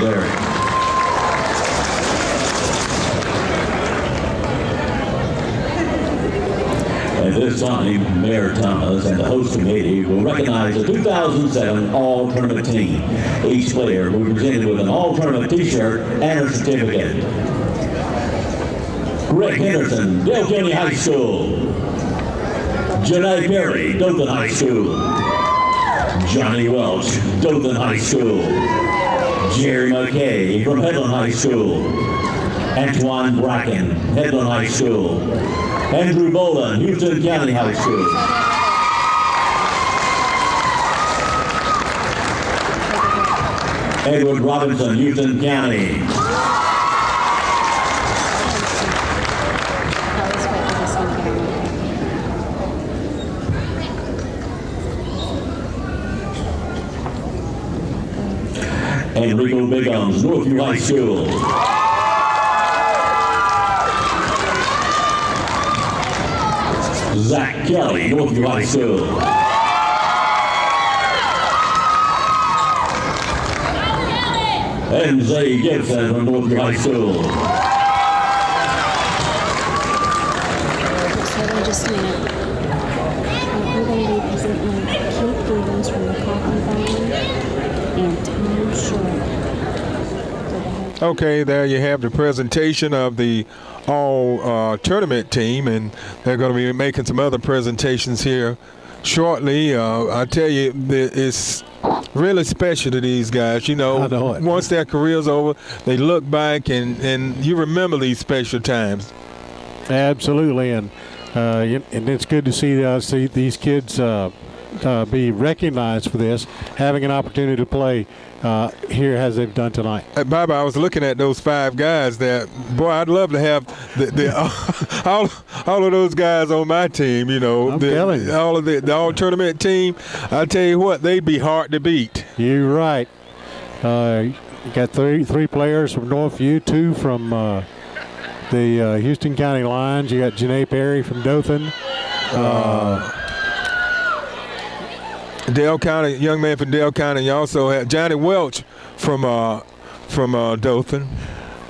Larry. At this time, Mayor Thomas and the host committee will recognize the 2007 All-Tournament team. Each player will be presented with an All-Tournament t-shirt and a certificate. Greg Henderson, Dale County High School. Janae Perry, Dothan High School. Johnny Welch, Dothan High School. Jerry McKay from Headland High School. Antoine Bracken, Headland High School. Andrew Boland, Houston County High School. Edward Robinson, Houston County. Enrico Bigums, Northview High School. Zach Kelly, Northview High School. And Zay Gibson from Northview High School. So in just a minute, we're going to be presenting Keith Stevens from the Cochran family and Tom Short. Okay, there you have the presentation of the all-tournament team, and they're going to be making some other presentations here shortly. I tell you, it's really special to these guys. You know, once their career's over, they look back and you remember these special times. Absolutely, and it's good to see these kids be recognized for this, having an opportunity to play here as they've done tonight. Bob, I was looking at those five guys there. Boy, I'd love to have all of those guys on my team. You know, I'm telling you. All of the all-tournament team. I tell you what, they'd be hard to beat. You're right. You got three players from Northview, two from the Houston County Lions. You got Janae Perry from Dothan. Dale County, young man from Dale County. You also have Johnny Welch from Dothan.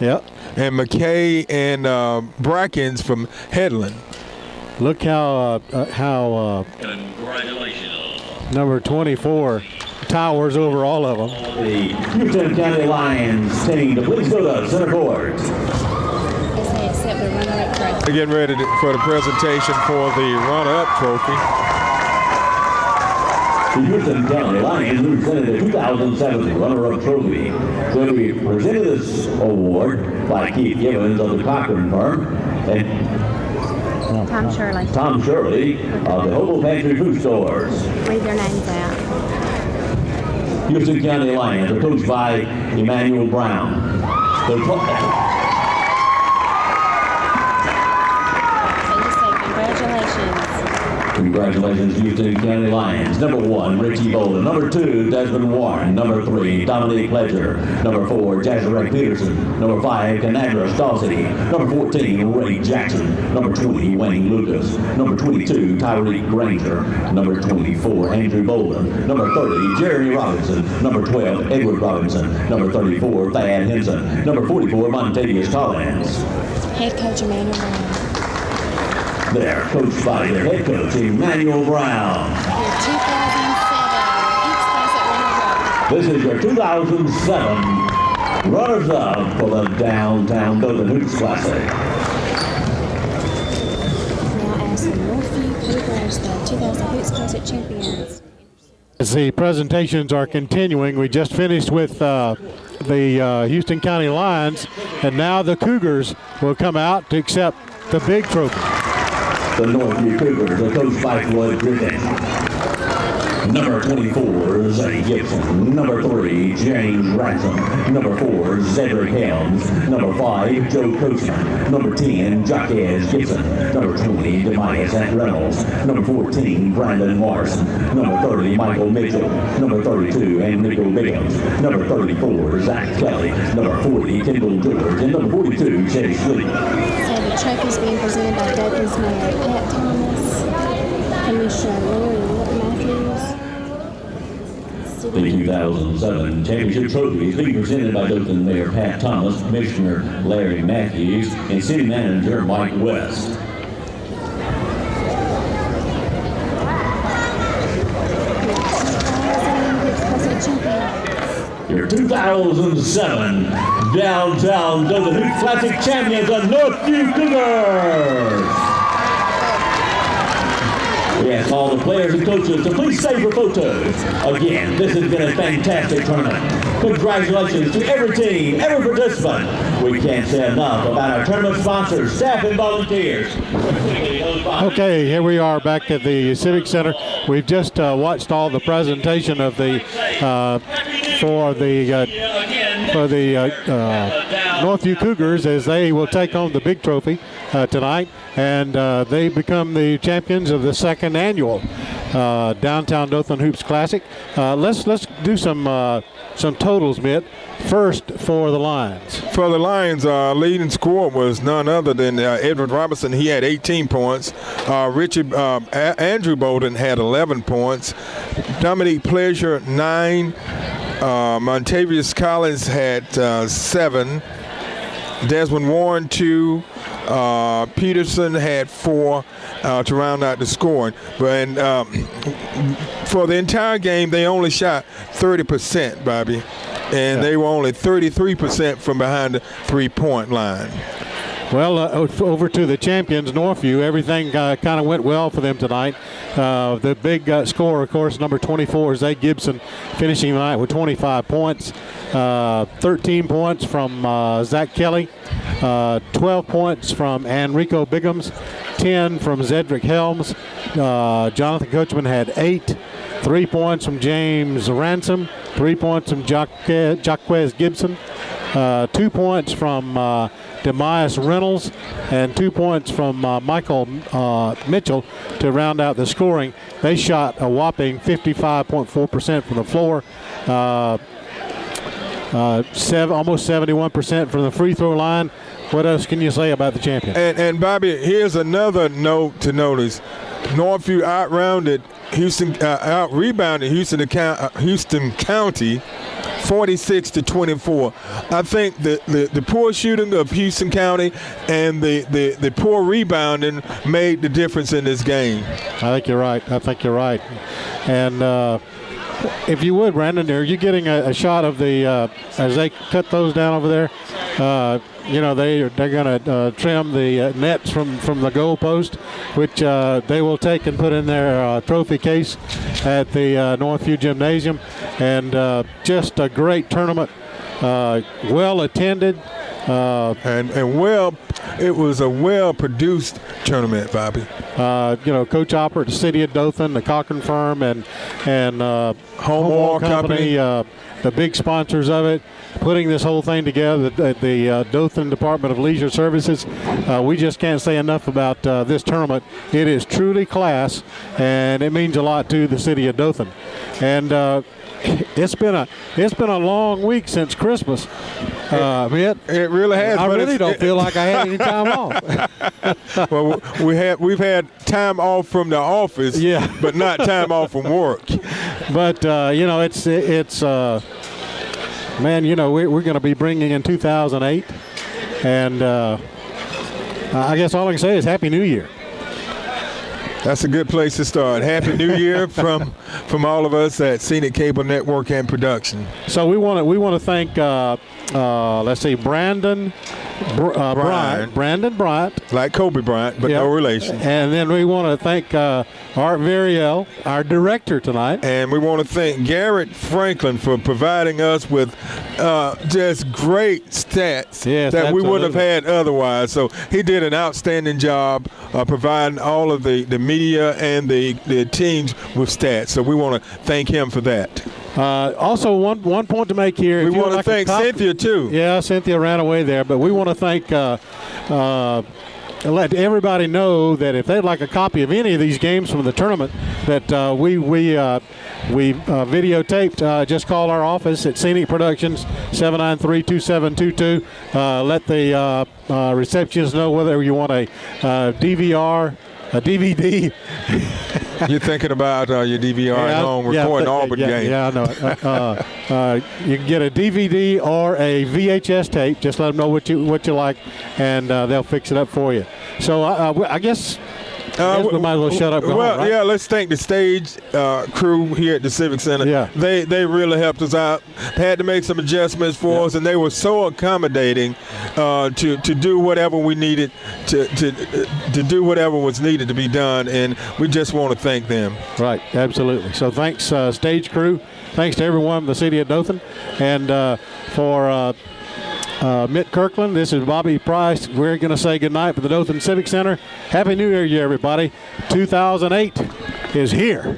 Yep. And McKay and Brackens from Headland. Look how Congratulations. number 24 towers over all of them. The Houston County Lions team to please go to center court. As they accept the runner-up trophy. We're getting ready for the presentation for the runner-up trophy. The Houston County Lions presented the 2007 runner-up trophy. So we presented this award by Keith Gibbons of the Cochran firm and Tom Shirley. Tom Shirley of the Hobo Pantry Food Stores. Read their names out. Houston County Lions are coached by Emmanuel Brown. So just say congratulations. Congratulations, Houston County Lions. Number 1, Richie Bolden. Number 2, Desmond Warren. Number 3, Dominique Pledger. Number 4, Jazarek Peterson. Number 5, Canadra Stossi. Number 14, Ray Jackson. Number 20, Wayne Lucas. Number 22, Tyreek Granger. Number 24, Andrew Bolden. Number 30, Jeremy Robinson. Number 12, Edward Robinson. Number 34, Thad Henson. Number 44, Montavious Collins. Head coach Emmanuel Brown. They're coached by their head coach, Emmanuel Brown. Your 2007 Eats Classic runner-up. This is your 2007 runners-up for the Downtown Dothan Hoops Classic. Now as the Northview Cougars, the 2000 Hoops Classic champions. As the presentations are continuing, we just finished with the Houston County Lions, and now the Cougars will come out to accept the big trophy. The Northview Cougars are coached by Floyd Griffin. Number 24, Zay Gibson. Number 3, James Ransom. Number 4, Cedric Helms. Number 5, Joe Coachman. Number 10, Jaquez Gibson. Number 20, Demias Reynolds. Number 14, Brandon Morrison. Number 30, Michael Mitchell. Number 32, Enrico Biggums. Number 34, Zach Kelly. Number 40, Kendall George. And number 42, Chase Lee. So the trophy is being presented by Dothan's Mayor Pat Thomas, Commissioner Larry Matthews. The 2007 championship trophy is being presented by Dothan Mayor Pat Thomas, Commissioner Larry Matthews, and City Manager Mike West. Your 2007 Downtown Dothan Hoops Classic champions, the Northview Cougars. We ask all the players and coaches to please stay for photos. Again, this has been a fantastic tournament. Congratulations to every team, every participant. We can't say enough about our tournament sponsors, staff, and volunteers. Okay, here we are back at the Civic Center. We've just watched all the presentation of the for the Northview Cougars as they will take on the big trophy tonight, and they become the champions of the second annual Downtown Dothan Hoops Classic. Let's do some totals, Mitt. First for the Lions. For the Lions, leading scorer was none other than Edward Robinson. He had 18 points. Andrew Bolden had 11 points. Dominique Pleasure, 9. Montavious Collins had 7. Desmond Warren, 2. Peterson had 4 to round out the scoring. But for the entire game, they only shot 30%, Bobby. And they were only 33% from behind the three-point line. Well, over to the champions, Northview. Everything kind of went well for them tonight. The big scorer, of course, number 24, Zay Gibson, finishing the night with 25 points. 13 points from Zach Kelly. 12 points from Enrico Biggums. 10 from Zedric Helms. Jonathan Coachman had 8. 3 points from James Ransom. 3 points from Jaquez Gibson. 2 points from Demias Reynolds, and 2 points from Michael Mitchell to round out the scoring. They shot a whopping 55.4% from the floor, almost 71% from the free throw line. What else can you say about the champion? And Bobby, here's another note to notice. Northview out-rebounded Houston County 46-24. I think the poor shooting of Houston County and the poor rebounding made the difference in this game. I think you're right. And if you would, Brandon, are you getting a shot of the as they cut those down over there? They're going to trim the nets from the goal post, which they will take and put in their trophy case at the Northview Gymnasium. And just a great tournament, well attended, it was a well-produced tournament, Bobby. Coach Opper at the City of Dothan, the Cochran Firm, and Home Company, the big sponsors of it, putting this whole thing together at the Dothan Department of Leisure Services. We just can't say enough about this tournament. It is truly class, and it means a lot to the City of Dothan. And it's been a long week since Christmas. It really has. I really don't feel like I had any time off. Well, we've had time off from the office, yeah, but not time off from work. But it's man, we're going to be bringing in 2008, and I guess all I can say is Happy New Year. That's a good place to start. Happy New Year from all of us at Scenic Cable Network and Production. So we want to thank let's see, Brandon Bryant, like Kobe Bryant, but yep, no relation. And then we want to thank Art Variel, our director tonight, and we want to thank Garrett Franklin for providing us with just great stats that we wouldn't have had otherwise. So he did an outstanding job providing all of the media and the teams with stats. So we want to thank him for that. Also, one point to make here. We want to thank Cynthia, too. Yeah, Cynthia ran away there. But we want to thank, let everybody know that if they'd like a copy of any of these games from the tournament that we videotaped, just call our office at Scenic Productions, 793-2722. Let the receptionist know whether you want a DVR, a DVD. You're thinking about your DVR at home recording Auburn game. Yeah, I know. You can get a DVD or a VHS tape. Just let them know what you like, and they'll fix it up for you. So I guess we might as well shut up. Right? Yeah, let's thank the stage crew here at the Civic Center. Yeah. They really helped us out. They had to make some adjustments for us, and they were so accommodating to do whatever we needed to do whatever was needed to be done, and we just want to thank them. Right, absolutely. So thanks, stage crew. Thanks to everyone in the city of Dothan, and for Mitt Kirkland, this is Bobby Price. We're going to say goodnight for the Dothan Civic Center. Happy New Year, everybody. 2008 is here.